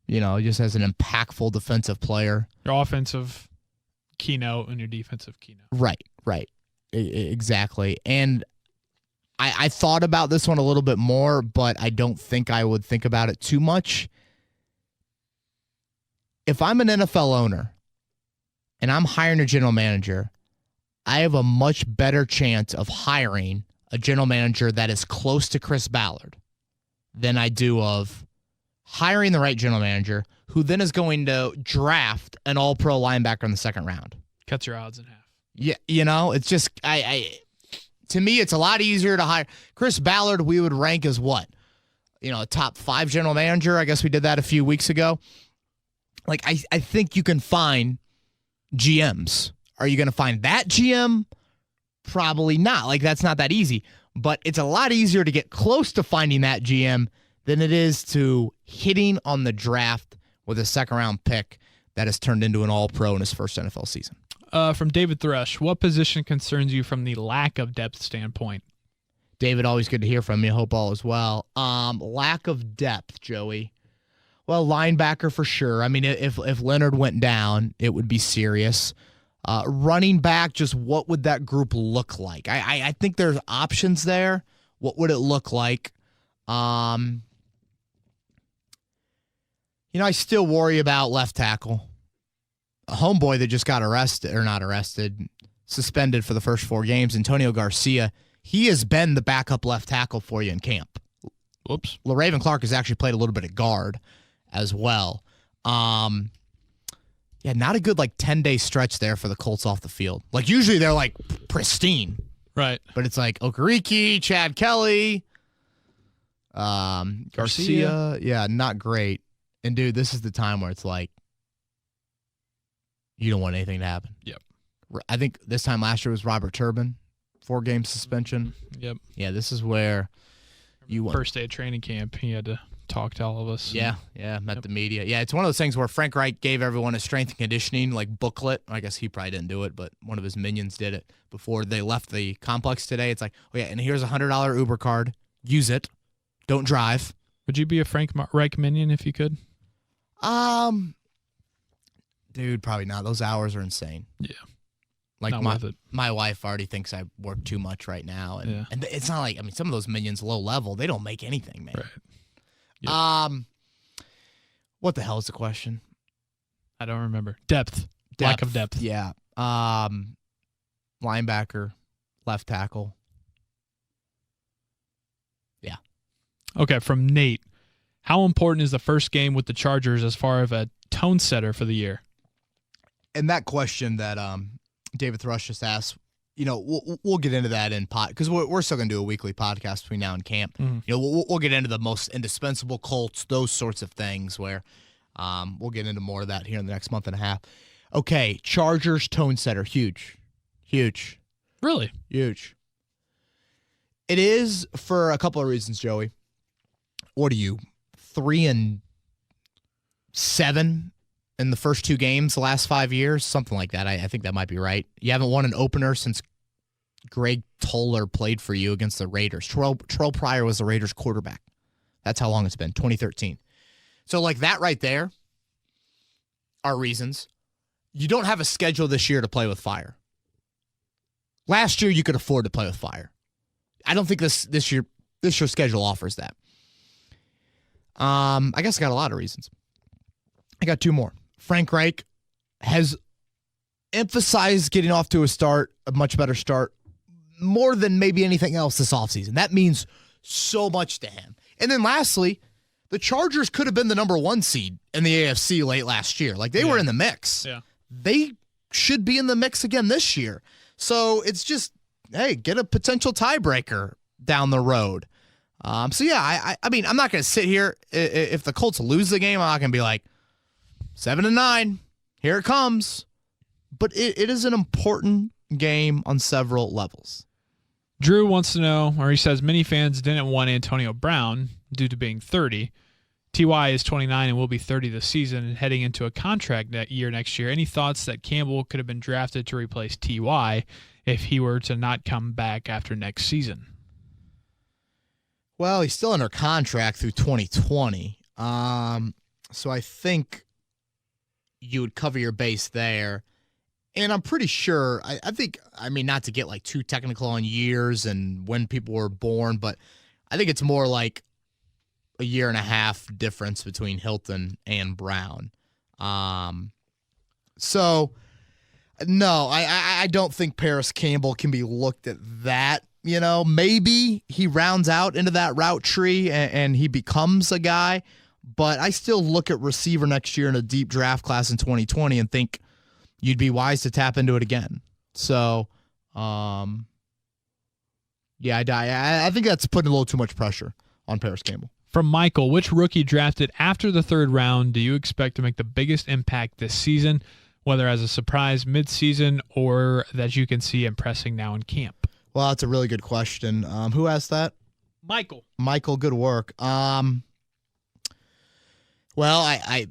just as an impactful defensive player.
Your offensive keynote and your defensive keynote.
Right. Exactly. And I thought about this one a little bit more, but I don't think I would think about it too much. If I'm an NFL owner and I'm hiring a general manager, I have a much better chance of hiring a general manager that is close to Chris Ballard than I do of hiring the right general manager who then is going to draft an all-pro linebacker in the second round.
Cuts your odds in half.
Yeah, it's just to me, it's a lot easier to hire. Chris Ballard, we would rank as what? A top 5 general manager. I guess we did that a few weeks ago. Like, I think you can find GMs. Are you going to find that GM? Probably not. Like, that's not that easy. But it's a lot easier to get close to finding that GM than it is to hitting on the draft with a second-round pick that has turned into an all-pro in his first NFL season.
From David Thrush, what position concerns you from the lack of depth standpoint?
David, always good to hear from you. Hope all is well. Lack of depth, Joey. Well, linebacker for sure. I mean, if Leonard went down, it would be serious. Running back, just what would that group look like? I think there's options there. What would it look like? I still worry about left tackle. A homeboy that just got suspended for the first 4 games, Antonio Garcia, he has been the backup left tackle for you in camp.
Whoops.
LaRaven Clark has actually played a little bit of guard as well. Not a good 10-day stretch there for the Colts off the field. Like, usually they're pristine.
Right.
But it's Okereke, Chad Kelly, Garcia. Yeah, not great. And, dude, this is the time where it's you don't want anything to happen.
Yep.
I think this time last year was Robert Turbin, 4-game suspension.
Yep.
Yeah, this is where you want.
First day of training camp, he had to talk to all of us.
Yeah, met the media. Yeah, it's one of those things where Frank Reich gave everyone a strength and conditioning booklet. I guess he probably didn't do it, but one of his minions did it before they left the complex today. It's and here's a $100 Uber card. Use it. Don't drive.
Would you be a Frank Reich minion if you could?
Dude, probably not. Those hours are insane.
Yeah.
My wife already thinks I work too much right now. And it's not some of those minions low level, they don't make anything, man.
Right. Yep.
What the hell is the question?
I don't remember. Depth. Lack of depth.
Yeah. Linebacker, left tackle. Yeah.
Okay, from Nate. How important is the first game with the Chargers as far as a tone setter for the year?
And that question that David Thrush just asked, we'll get into that in because we're still going to do a weekly podcast between now and camp.
Mm-hmm.
We'll get into the most indispensable Colts, those sorts of things where we'll get into more of that here in the next month and a half. Okay, Chargers tone setter, huge.
Really?
Huge. It is for a couple of reasons, Joey. What are you, 3-7 in the first 2 games the last 5 years? Something like that. I think that might be right. You haven't won an opener since Greg Toller played for you against the Raiders. Terrell Pryor was the Raiders quarterback. That's how long it's been, 2013. So that right there are reasons. You don't have a schedule this year to play with fire. Last year, you could afford to play with fire. I don't think this year This year's schedule offers that. I guess I got a lot of reasons. I got two more. Frank Reich has emphasized getting off to a much better start, more than maybe anything else this offseason. That means so much to him. And then lastly, the Chargers could have been the number 1 seed in the AFC late last year. Like, they were in the mix. Yeah. They should be in the mix again this year. So it's just, hey, get a potential tiebreaker down the road. So yeah, I mean, I'm not going to sit here. If the Colts lose the game, I'm not going to be like 7-9. Here it comes. But it is an important game on several levels.
Drew wants to know, or he says, many fans didn't want Antonio Brown due to being 30. Ty is 29 and will be 30 this season and heading into a contract next year. Any thoughts that Campbell could have been drafted to replace Ty if he were to not come back after next season?
Well, he's still under contract through 2020. So I think you would cover your base there. And I'm pretty sure, I think, not to get like too technical on years and when people were born, but I think it's more like a year and a half difference between Hilton and Brown. So, no, I don't think Paris Campbell can be looked at that. Maybe he rounds out into that route tree and he becomes a guy, but I still look at receiver next year in a deep draft class in 2020 and think you'd be wise to tap into it again. So, yeah, I think that's putting a little too much pressure on Paris Campbell.
From Michael, which rookie drafted after the 3rd round do you expect to make the biggest impact this season, whether as a surprise midseason or that you can see impressing now in camp?
Well, that's a really good question. Who asked that?
Michael.
Michael, good work. Well, I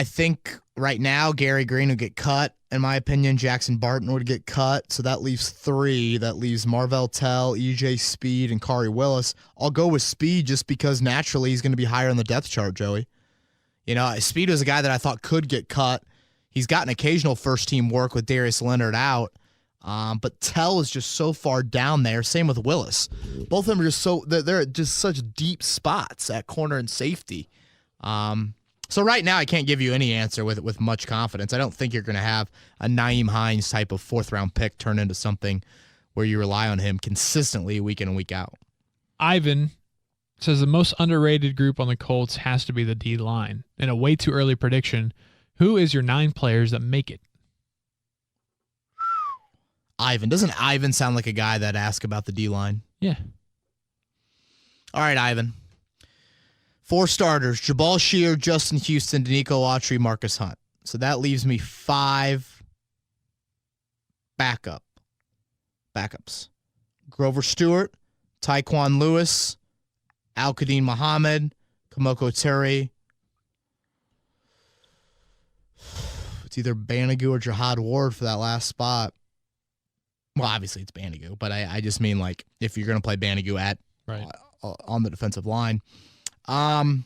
think right now Gary Green would get cut. In my opinion, Jackson Barton would get cut. So that leaves 3. That leaves Marvell Tell, EJ Speed, and Kari Willis. I'll go with Speed just because naturally he's going to be higher on the depth chart, Joey. Speed was a guy that I thought could get cut. He's gotten occasional first-team work with Darius Leonard out. But Tell is just so far down there. Same with Willis. Both of them are they're just such deep spots at corner and safety. So right now I can't give you any answer with much confidence. I don't think you're going to have a Nyheim Hines type of 4th-round pick turn into something where you rely on him consistently week in and week out.
Ivan says the most underrated group on the Colts has to be the D-line. In a way too early prediction, who is your 9 players that make it?
Ivan. Doesn't Ivan sound like a guy that asks about the D-line?
Yeah.
All right, Ivan. 4 starters: Jabal Shear, Justin Houston, Danico Autry, Marcus Hunt. So that leaves me 5 backups. Grover Stewart, Tyquan Lewis, Al-Qadim Muhammad, Kamoko Terry. It's either Banigou or Jihad Ward for that last spot. Well, obviously it's Banigou, but I just mean like if you're going to play Banigou at on the defensive line. Do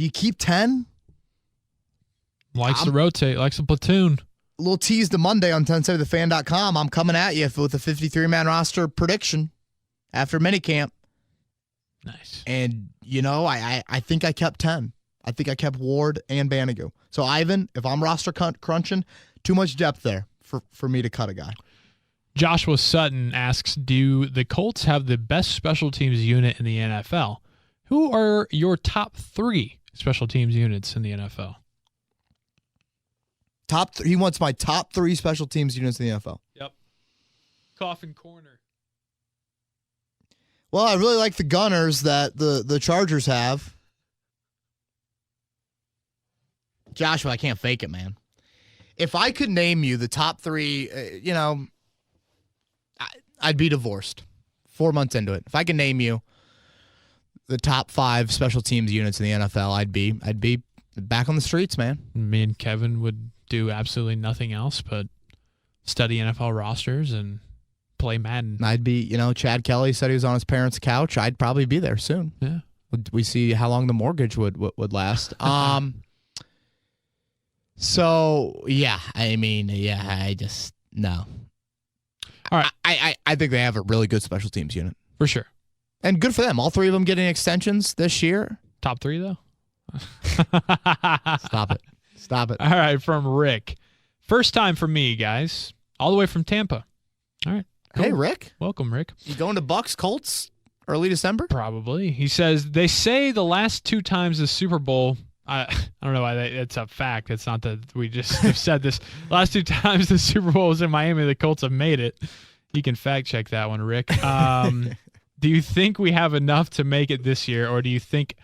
you keep 10?
Likes to rotate, likes to platoon.
A little tease to Monday on 1070thefan.com. I'm coming at you with a 53-man roster prediction after minicamp.
Nice.
And, I think I kept 10. I think I kept Ward and Banigou. So, Ivan, if I'm roster crunching, too much depth there for me to cut a guy.
Joshua Sutton asks, do the Colts have the best special teams unit in the NFL? Who are your top 3 special teams units in the NFL?
He wants my top 3 special teams units in the NFL.
Yep. Coffin corner.
Well, I really like the gunners that the Chargers have. Joshua, I can't fake it, man. If I could name you the top 3, I'd be divorced 4 months into it. If I could name you the top 5 special teams units in the NFL, I'd be back on the streets, man.
Me and Kevin would do absolutely nothing else but study NFL rosters and play Madden.
I'd be, Chad Kelly said he was on his parents' couch. I'd probably be there soon.
Yeah.
We see how long the mortgage would last. So yeah, I just no.
All right.
I think they have a really good special teams unit.
For sure.
And good for them. All three of them getting extensions this year.
Top 3, though?
Stop it. Stop it.
All right, from Rick. First time for me, guys. All the way from Tampa. All right. Cool.
Hey, Rick.
Welcome, Rick.
You going to Bucks, Colts, early December?
Probably. He says, they say the last 2 times the Super Bowl, I don't know why it's a fact. It's not that we just have said this. Last 2 times the Super Bowl was in Miami, the Colts have made it. You can fact check that one, Rick. Do you think we have enough to make it this year, or do you think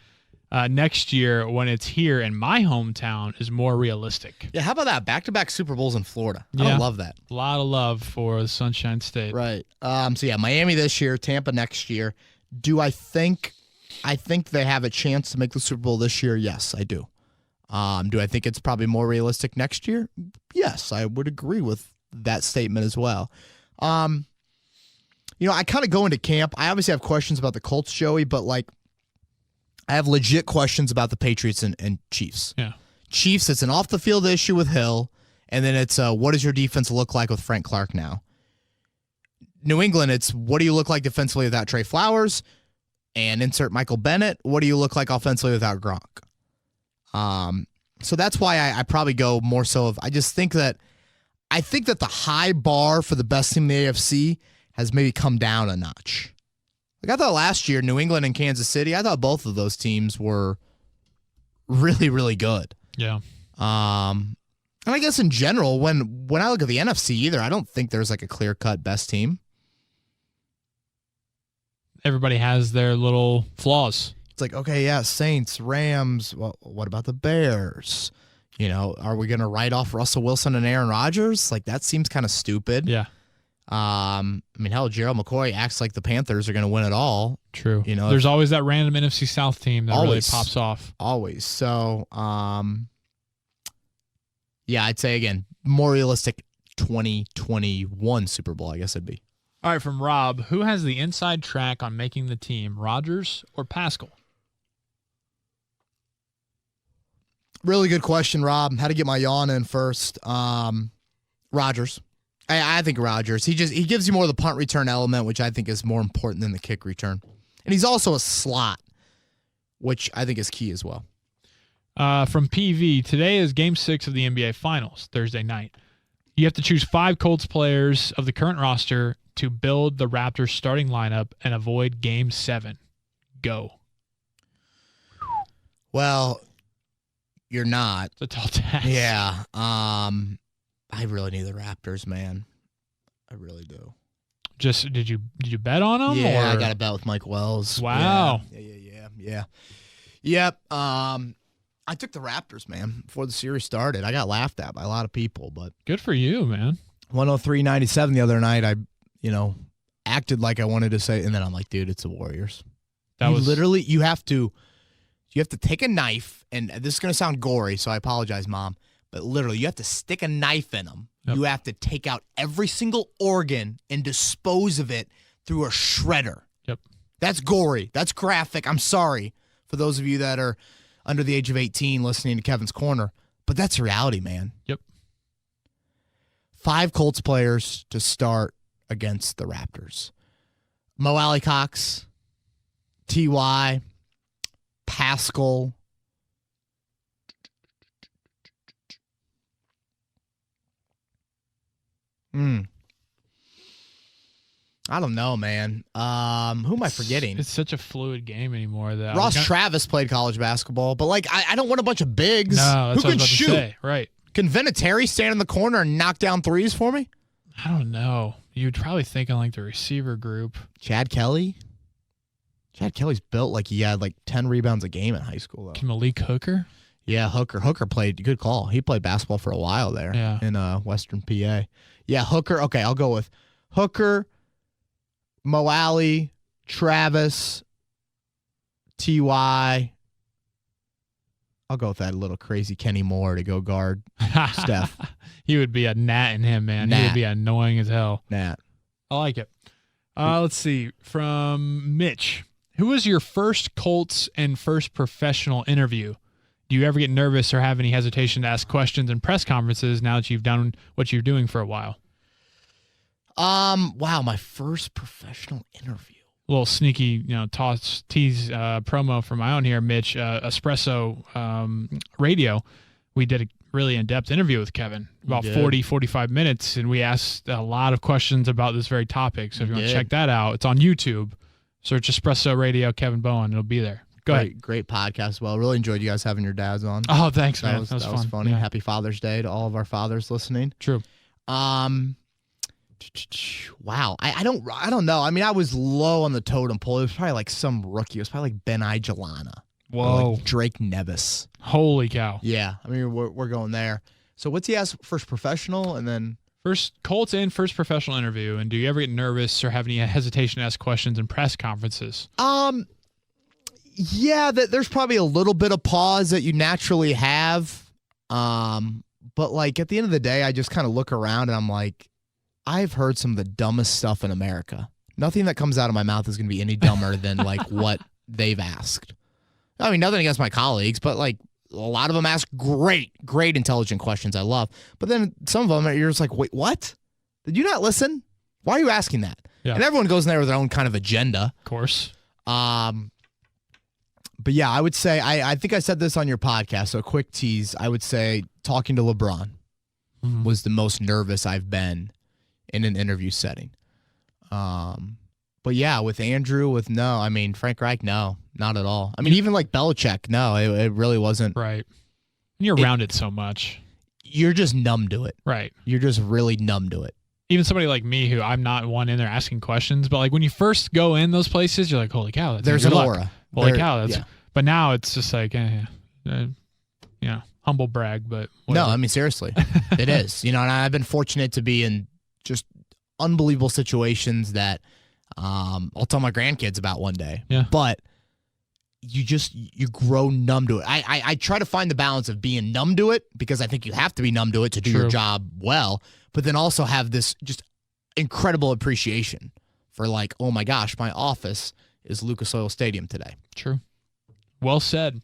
next year when it's here in my hometown is more realistic?
Yeah, how about that? Back-to-back Super Bowls in Florida. I love that.
A lot of love for the Sunshine State.
Right. So, yeah, Miami this year, Tampa next year. Do I think they have a chance to make the Super Bowl this year? Yes, I do. Do I think it's probably more realistic next year? Yes, I would agree with that statement as well. I kind of go into camp. I obviously have questions about the Colts, Joey, but I have legit questions about the Patriots and Chiefs.
Yeah.
Chiefs, it's an off-the-field issue with Hill, and then it's what does your defense look like with Frank Clark now? New England, it's what do you look like defensively without Trey Flowers? And insert Michael Bennett. What do you look like offensively without Gronk? So that's why I probably go more so of I think that the high bar for the best team in the AFC has maybe come down a notch. I thought last year, New England and Kansas City, I thought both of those teams were really, really good.
Yeah.
And I guess in general, when I look at the NFC either, I don't think there's a clear-cut best team.
Everybody has their little flaws.
It's okay, yeah, Saints, Rams. Well, what about the Bears? Are we going to write off Russell Wilson and Aaron Rodgers? That seems kind of stupid.
Yeah.
Hell, Gerald McCoy acts like the Panthers are going to win it all.
True. There's always that random NFC South team that really pops off.
Always. So, yeah, I'd say, again, more realistic 2021 Super Bowl, I guess it'd be.
All right, from Rob, who has the inside track on making the team, Rodgers or Pascal?
Really good question, Rob. Had to get my yawn in first. Rodgers. I think Rodgers. He gives you more of the punt return element, which I think is more important than the kick return. And he's also a slot, which I think is key as well.
From PV, today is Game 6 of the NBA Finals, Thursday night. You have to choose 5 Colts players of the current roster to build the Raptors starting lineup and avoid Game 7. Go.
Well, you're not.
It's a tall task.
Yeah. I really need the Raptors, man. I really do.
Just did you bet on them?
Yeah,
or?
I got a bet with Mike Wells.
Wow.
Yeah. Yep. I took the Raptors, man, before the series started. I got laughed at by a lot of people, but
good for you, man.
103-97 the other night. I, acted like I wanted to say, and then I'm like, dude, it's the Warriors. Literally, you have to take a knife, and this is gonna sound gory, so I apologize, Mom. But literally, you have to stick a knife in them. Yep. You have to take out every single organ and dispose of it through a shredder.
Yep.
That's gory. That's graphic. I'm sorry for those of you that are under the age of 18 listening to Kevin's Corner, but that's reality, man.
Yep.
5 Colts players to start against the Raptors. Mo Alley-Cox, T.Y., Pascal, I don't know, man. Who am I forgetting?
It's such a fluid game anymore. That
Ross Travis played college basketball, but I don't want a bunch of bigs.
No, that's
who
what
can
I was about
shoot.
To say. Right.
Can Vinatieri stand in the corner and knock down threes for me?
I don't know. You'd probably think on the receiver group.
Chad Kelly? Chad Kelly's built like he had 10 rebounds a game in high school, though.
Can Malik Hooker?
Yeah, Hooker. Hooker played, good call. He played basketball for a while there in Western PA. Yeah, Hooker. Okay, I'll go with Hooker, Mo Alley, Travis, T.Y. I'll go with that little crazy Kenny Moore to go guard Steph.
He would be a gnat in him, man. He would be annoying as hell.
Gnat.
I like it. Let's see. From Mitch. Who was your first Colts and first professional interview? Do you ever get nervous or have any hesitation to ask questions in press conferences now that you've done what you're doing for a while?
Wow, my first professional interview.
little sneaky, tease promo for my own here, Mitch, Espresso Radio. We did a really in-depth interview with Kevin, about 45 minutes, and we asked a lot of questions about this very topic. So if you want to check that out, it's on YouTube. Search Espresso Radio, Kevin Bowen. It'll be there. Go ahead.
Great podcast. Well, really enjoyed you guys having your dads on.
Oh, thanks, man.
That was funny. Yeah. Happy Father's Day to all of our fathers listening.
True.
Wow. I don't know. I mean, I was low on the totem pole. It was probably like some rookie. It was probably like Ben Igelana.
Whoa.
Like Drake Nevis.
Holy cow.
Yeah. I mean, we're going there. So what's he ask? First professional and then
first Colts and first professional interview. And do you ever get nervous or have any hesitation to ask questions in press conferences?
Yeah, there's probably a little bit of pause that you naturally have. But like at the end of the day, I just kind of look around and I'm like, I've heard some of the dumbest stuff in America. Nothing that comes out of my mouth is going to be any dumber than like what they've asked. I mean, nothing against my colleagues, but like a lot of them ask great intelligent questions I love. But then some of them, you're just like, wait, what? Did you not listen? Why are you asking that?
Yeah.
And everyone goes in there with their own kind of agenda.
Of course.
But yeah, I would say, I think I said this on your podcast, so a quick tease. I would say talking to LeBron was the most nervous I've been in an interview setting. But yeah, with Andrew, I mean, Frank Reich, no, not at all. I mean, even like Belichick, no, it really wasn't.
Right. And you're around it so much.
You're just numb to it.
Right.
You're just really numb to it.
Even somebody like me, who I'm not one in there asking questions, but like when you first go in those places, you're like, holy cow,
there's an aura.
Holy cow, but now it's just like, humble brag, but whatever.
No, I mean, seriously, it is. And I've been fortunate to be in just unbelievable situations that I'll tell my grandkids about one day.
Yeah.
But you grow numb to it. I try to find the balance of being numb to it because I think you have to be numb to it to do your job well, but then also have this just incredible appreciation for like, oh my gosh, my office is Lucas Oil Stadium today.
True. Well said.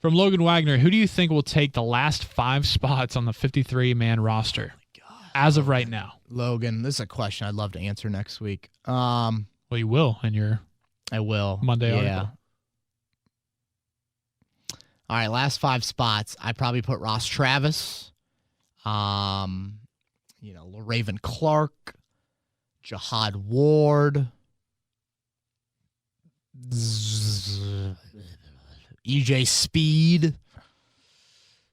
From Logan Wagner, who do you think will take the last 5 spots on the 53-man roster as of right now?
Logan, this is a question I'd love to answer next week.
Well, you will in your Monday article.
All right, last 5 spots. I probably put Ross Travis, Raven Clark, Jihad Ward, EJ Speed,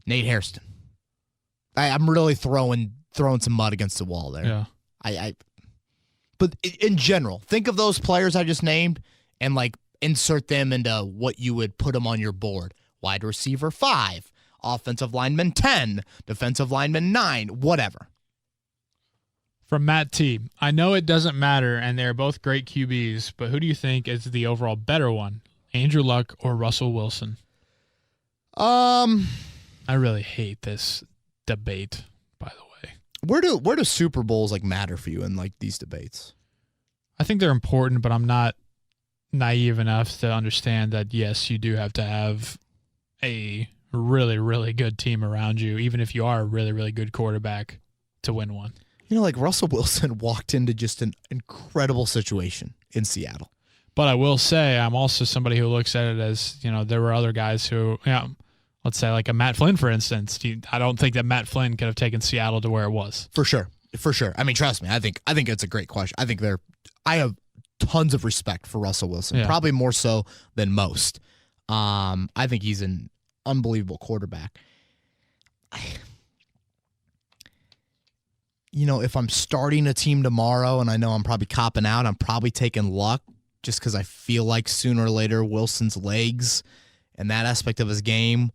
Nate Hairston. I'm really throwing some mud against the wall there.
Yeah.
But in general, think of those players I just named and like insert them into what you would put them on your board. Wide receiver 5, offensive lineman 10, defensive lineman 9, whatever.
From Matt T, I know it doesn't matter, and they're both great QBs, but who do you think is the overall better one, Andrew Luck or Russell Wilson? I really hate this debate, by the way.
Where do Super Bowls like matter for you in like these debates?
I think they're important, but I'm not naive enough to understand that yes, you do have to have a really, really good team around you, even if you are a really, really good quarterback, to win one.
Like Russell Wilson walked into just an incredible situation in Seattle.
But I will say I'm also somebody who looks at it as, there were other guys who, let's say like a Matt Flynn, for instance. I don't think that Matt Flynn could have taken Seattle to where it was.
For sure. I mean, trust me. I think it's a great question. I have tons of respect for Russell Wilson, probably more so than most. I think he's an unbelievable quarterback. If I'm starting a team tomorrow and I know I'm probably copping out, I'm probably taking Luck just because I feel like sooner or later Wilson's legs and that aspect of his game,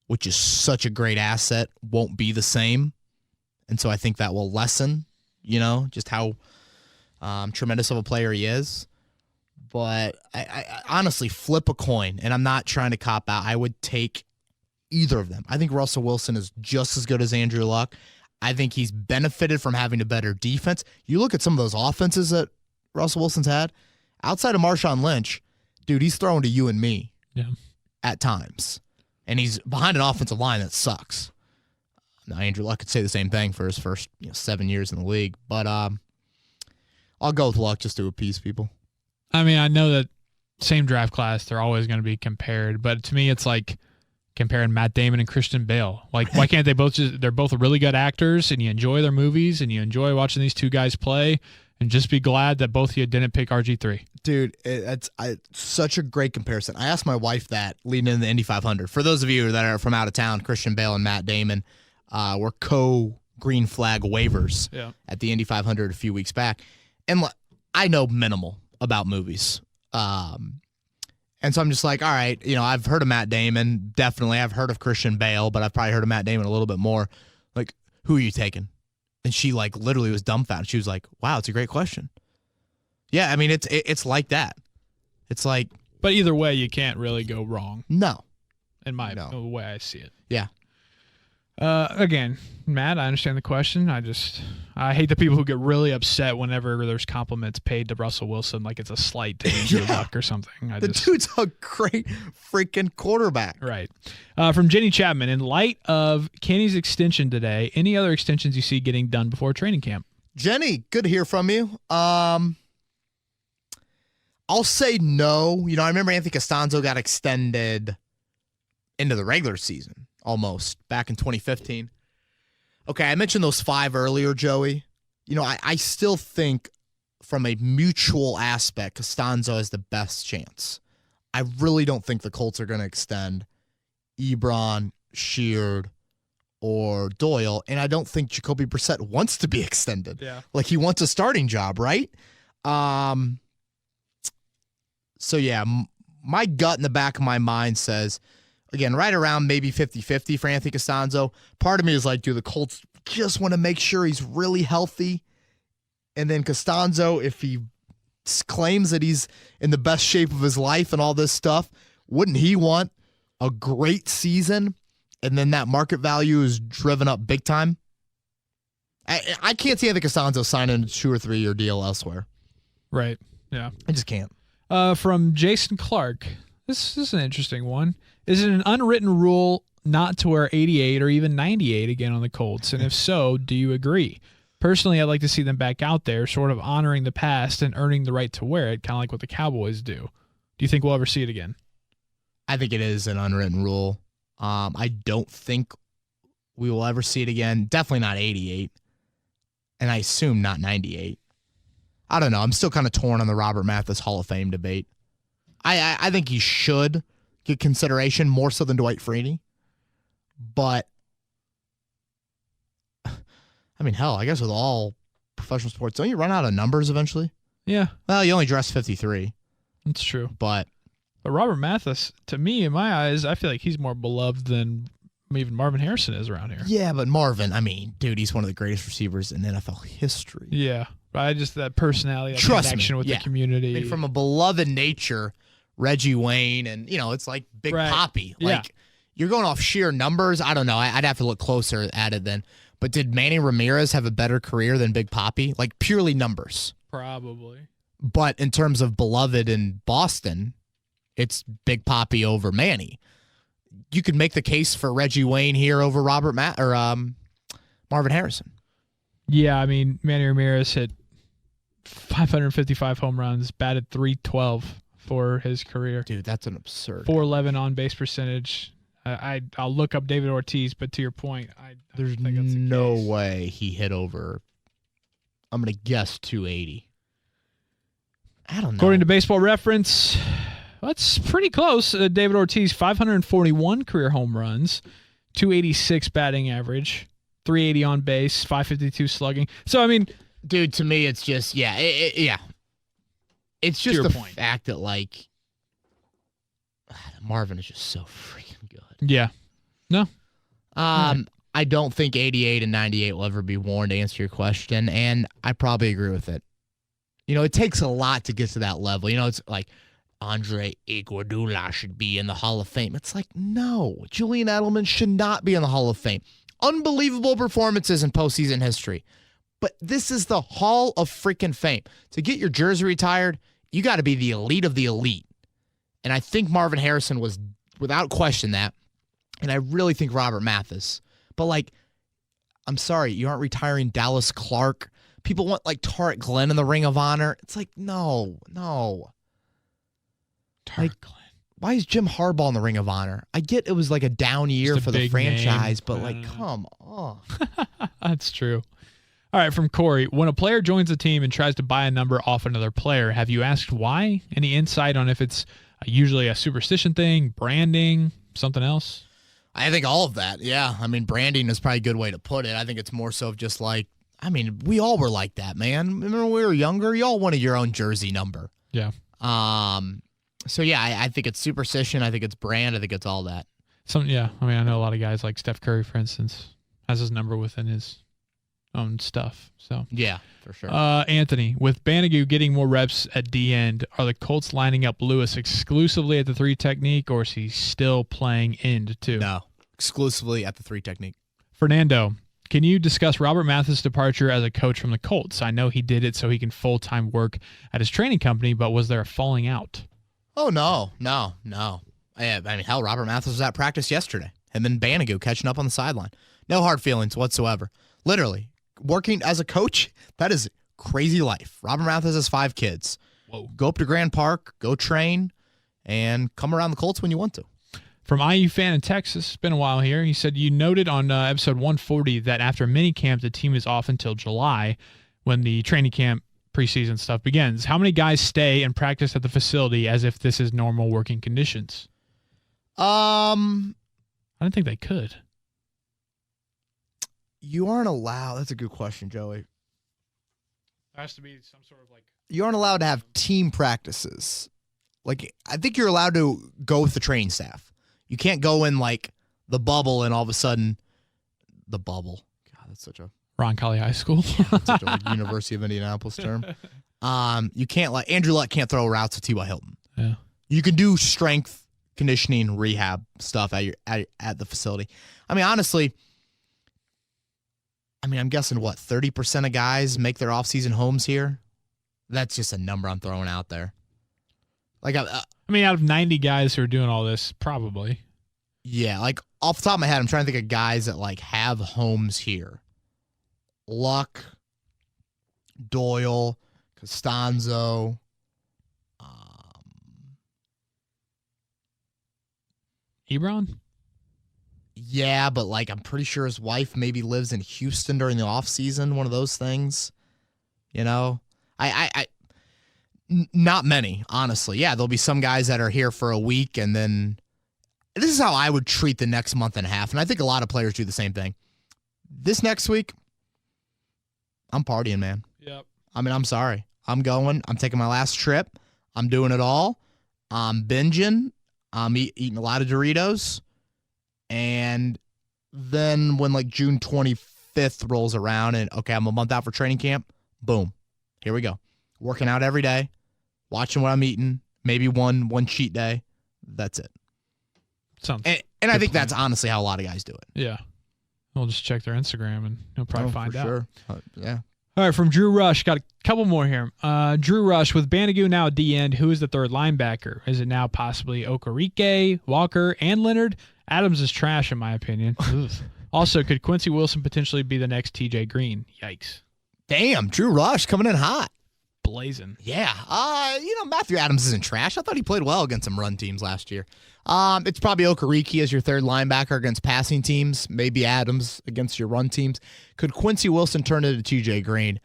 which is such a great asset, won't be the same. And so I think that will lessen, just how tremendous of a player he is. But I honestly flip a coin, and I'm not trying to cop out. I would take either of them. I think Russell Wilson is just as good as Andrew Luck. I think he's benefited from having a better defense. You look at some of those offenses that Russell Wilson's had. Outside of Marshawn Lynch, dude, he's throwing to you and me at times. And he's behind an offensive line that sucks. Now, Andrew Luck could say the same thing for his first 7 years in the league. But I'll go with Luck just to appease people.
I mean, I know that same draft class, they're always going to be compared, but to me, it's like comparing Matt Damon and Christian Bale. Like, why can't they both they're both really good actors, and you enjoy their movies, and you enjoy watching these two guys play, and just be glad that both of you didn't pick RG3.
Dude, it's such a great comparison. I asked my wife that leading into the Indy 500. For those of you that are from out of town, Christian Bale and Matt Damon were co-green flag waivers at the Indy 500 a few weeks back. And I know minimal about movies. And so I'm just like, all right, I've heard of Matt Damon. Definitely. I've heard of Christian Bale, but I've probably heard of Matt Damon a little bit more. Like, who are you taking? And she literally was dumbfounded. She was like, wow, it's a great question. Yeah, I mean, it's like that. It's like.
But either way, you can't really go wrong.
No.
In the way I see it.
Yeah.
Again, Matt, I understand the question. I hate the people who get really upset whenever there's compliments paid to Russell Wilson, like it's a slight to Andrew Luck or something.
Dude's a great freaking quarterback.
Right. From Jenny Chapman, in light of Kenny's extension today, any other extensions you see getting done before training camp?
Jenny, good to hear from you. I'll say no. I remember Anthony Costanzo got extended into the regular season. Almost back in 2015. Okay, I mentioned those 5 earlier, Joey. I still think from a mutual aspect, Costanzo has the best chance. I really don't think the Colts are going to extend Ebron, Sheard, or Doyle, and I don't think Jacoby Brissett wants to be extended.
Yeah.
Like, he wants a starting job, right? So, yeah, my gut in the back of my mind says, again, right around maybe 50-50 for Anthony Costanzo. Part of me is like, dude, the Colts just want to make sure he's really healthy. And then Costanzo, if he claims that he's in the best shape of his life and all this stuff, wouldn't he want a great season? And then that market value is driven up big time. I can't see Anthony Costanzo signing a 2 or 3 year deal elsewhere.
Right. Yeah.
I just can't.
From Jason Clark, this is an interesting one. Is it an unwritten rule not to wear 88 or even 98 again on the Colts? And if so, do you agree? Personally, I'd like to see them back out there, sort of honoring the past and earning the right to wear it, kind of like what the Cowboys do. Do you think we'll ever see it again?
I think it is an unwritten rule. I don't think we will ever see it again. Definitely not 88. And I assume not 98. I don't know. I'm still kind of torn on the Robert Mathis Hall of Fame debate. I think he should get consideration more so than Dwight Freeney. But, I mean, hell, I guess with all professional sports, don't you run out of numbers eventually?
Yeah.
Well, you only dress 53.
That's true.
But
Robert Mathis, to me, in my eyes, I feel like he's more beloved than even Marvin Harrison is around here.
Yeah, but Marvin, I mean, dude, he's one of the greatest receivers in NFL history.
Yeah. But just that personality, that connection with the community.
I mean, from a beloved nature, Reggie Wayne, and, it's like Big Papi. Like, you're going off sheer numbers. I don't know. I'd have to look closer at it then. But did Manny Ramirez have a better career than Big Papi? Like, purely numbers.
Probably.
But in terms of beloved in Boston, it's Big Papi over Manny. You could make the case for Reggie Wayne here over Marvin Harrison.
Yeah, I mean, Manny Ramirez hit 555 home runs, batted .312 for his career.
Dude, that's an absurd.
.411 on base percentage. I'll look up David Ortiz, but to your point,
there's no way he hit over. I'm gonna guess 280. I don't know.
According to Baseball Reference, that's pretty close. David Ortiz, 541 career home runs, 286 batting average, 380 on base, 552 slugging. So I mean,
dude, to me, it's just yeah. It's just the fact that Marvin is just so freaking good.
Yeah. No.
I don't think 88 and 98 will ever be worn, to answer your question, and I probably agree with it. It takes a lot to get to that level. It's like Andre Iguodala should be in the Hall of Fame. It's like, no, Julian Edelman should not be in the Hall of Fame. Unbelievable performances in postseason history. But this is the Hall of freaking Fame. To get your jersey retired, you got to be the elite of the elite. And I think Marvin Harrison was, without question, that. And I really think Robert Mathis. But, I'm sorry, you aren't retiring Dallas Clark. People want, Tarek Glenn in the Ring of Honor. It's like, no.
Tarklin.
Why is Jim Harbaugh in the Ring of Honor? I get it was like a down year for the franchise, but come on.
That's true. All right, from Corey. When a player joins a team and tries to buy a number off another player, have you asked why? Any insight on if it's usually a superstition thing, branding, something else?
I think all of that, yeah. I mean, branding is probably a good way to put it. I think it's more so of just like, I mean, we all were like that, man. Remember when we were younger? You all wanted your own jersey number.
Yeah.
So, yeah, I think it's superstition. I think it's brand. I think it's all that.
Yeah. I mean, I know a lot of guys like Steph Curry, for instance, has his number within his own stuff. So
yeah, for sure.
Anthony, with Banigou getting more reps at D end, are the Colts lining up Lewis exclusively at the 3 technique, or is he still playing end too?
No, exclusively at the 3 technique.
Fernando, can you discuss Robert Mathis' departure as a coach from the Colts? I know he did it so he can full-time work at his training company, but was there a falling out?
Oh, no. I mean, hell, Robert Mathis was at practice yesterday. Him and Banigou catching up on the sideline. No hard feelings whatsoever. Literally, working as a coach, that is crazy life. Robert Mathis has 5 kids.
Whoa.
Go up to Grand Park, go train, and come around the Colts when you want to.
From IU fan in Texas, it's been a while here. He said, you noted on episode 140 that after minicamp, the team is off until July when the training camp preseason stuff begins. How many guys stay and practice at the facility as if this is normal working conditions? I don't think they could.
You aren't allowed. That's a good question, Joey.
There has to be some sort of like.
You aren't allowed to have team practices. Like, I think you're allowed to go with the training staff. You can't go in like the bubble and all of a sudden the bubble. God, that's such a
Roncalli High School.
such a University of Indianapolis term. You can't like Andrew Luck can't throw routes to T.Y. Hilton.
Yeah.
You can do strength conditioning rehab stuff at the facility. I mean, honestly, I'm guessing 30% of guys make their offseason homes here. That's just a number I'm throwing out there. Like,
I mean, out of 90 guys who are doing all this, probably.
Yeah, like off the top of my head, I'm trying to think of guys that like have homes here. Luck, Doyle, Costanzo.
Ebron?
Yeah, but like I'm pretty sure his wife maybe lives in Houston during the off season. One of those things, you know. Not many, honestly. Yeah, there'll be some guys that are here for a week, and then this is how I would treat the next month and a half. And I think a lot of players do the same thing. This next week, I'm partying, man.
Yep.
I mean, I'm sorry. I'm going. I'm taking my last trip. I'm doing it all. I'm binging. I'm eating a lot of Doritos. And then when like June 25th rolls around and, okay, I'm a month out for training camp, boom, here we go. Working out every day, watching what I'm eating, maybe one cheat day. That's it.
Sounds
and I think that's honestly how a lot of guys do it.
Yeah. We'll just check their Instagram and you'll probably find out.
Sure. Yeah.
All right, from Drew Rush, got a couple more here. Drew Rush, with Banigou now at D end, who is the third linebacker? Is it now possibly Okereke, Walker, and Leonard? Adams is trash, in my opinion. Also, could Quincy Wilson potentially be the next TJ Green? Yikes.
Damn, Drew Rush coming in hot.
Blazing.
Yeah. Matthew Adams isn't trash. I thought he played well against some run teams last year. It's probably Okereke as your third linebacker against passing teams. Maybe Adams against your run teams. Could Quincy Wilson turn into TJ Green?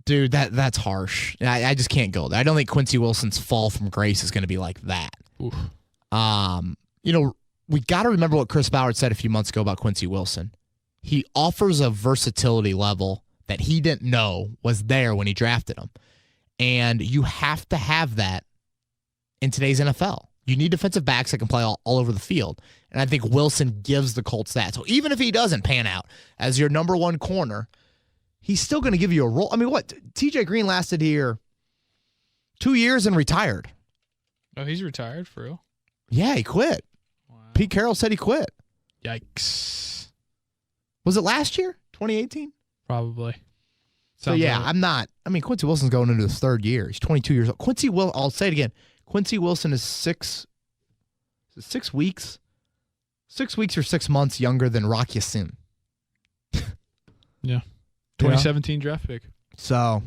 Dude, that's harsh. I just can't go there. I don't think Quincy Wilson's fall from grace is going to be like that.
Oof.
We got to remember what Chris Ballard said a few months ago about Quincy Wilson. He offers a versatility level that he didn't know was there when he drafted him. And you have to have that in today's NFL. You need defensive backs that can play all over the field. And I think Wilson gives the Colts that. So even if he doesn't pan out as your number one corner, he's still going to give you a role. I mean, what? TJ Green lasted here 2 years and retired.
Oh, he's retired for real?
Yeah, he quit. Wow. Pete Carroll said he quit.
Yikes.
Was it last year? 2018?
Probably.
So, yeah, I'm not. I mean, Quincy Wilson's going into his third year. He's 22 years old. I'll say it again. Quincy Wilson is 6 weeks? 6 weeks or 6 months younger than Rock Ya-Sin.
Yeah. 2017 draft pick.
So,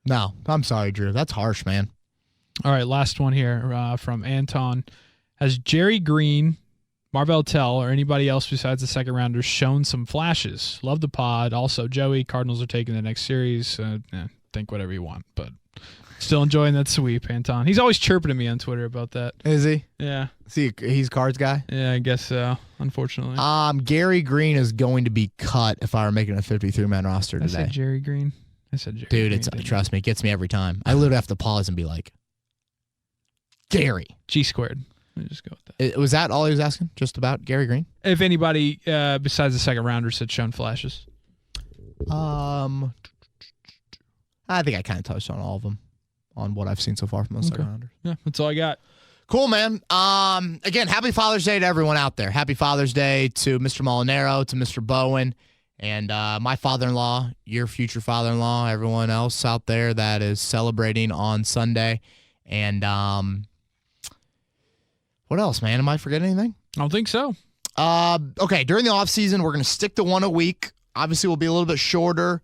no. I'm sorry, Drew. That's harsh, man.
All right, last one here from Anton. Has Jerry Green, Marvell Tell, or anybody else besides the second rounders shown some flashes? Love the pod. Also, Joey, Cardinals are taking the next series. Think whatever you want, but still enjoying that sweep, Anton. He's always chirping at me on Twitter about that.
Is he?
Yeah.
See, he's Cards guy?
Yeah, I guess so, unfortunately.
Gary Green is going to be cut if I were making a 53-man roster today.
I said Jerry Green. Dude,
Green, trust me, it gets me every time. I literally have to pause and be like, Gary.
G squared. Let me just go with that.
Was that all he was asking? Just about Gary Green?
If anybody besides the second rounders had shown flashes.
I think I kind of touched on all of them, on what I've seen so far from those second rounders.
Yeah, that's all I got.
Cool, man. Again, happy Father's Day to everyone out there. Happy Father's Day to Mr. Molinaro, to Mr. Bowen, and my father-in-law, your future father-in-law, everyone else out there that is celebrating on Sunday. And what else, man? Am I forgetting anything?
I don't think so.
Okay, during the offseason, we're going to stick to one a week. Obviously, we'll be a little bit shorter.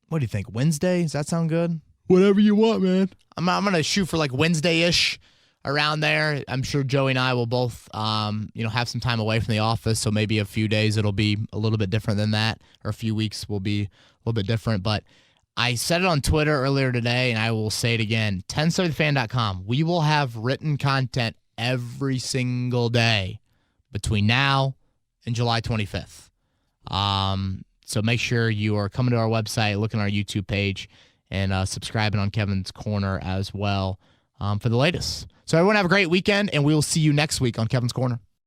What do you think? Wednesday? Does that sound good?
Whatever you want, man.
I'm going to shoot for like Wednesday-ish around there. I'm sure Joey and I will both, have some time away from the office. So maybe a few days it'll be a little bit different than that, or a few weeks will be a little bit different. But I said it on Twitter earlier today, and I will say it again. 1070thefan.com. We will have written content every single day between now and July 25th. So make sure you are coming to our website, looking at our YouTube page, and subscribing on Kevin's Corner as well for the latest. So everyone have a great weekend, and we will see you next week on Kevin's Corner.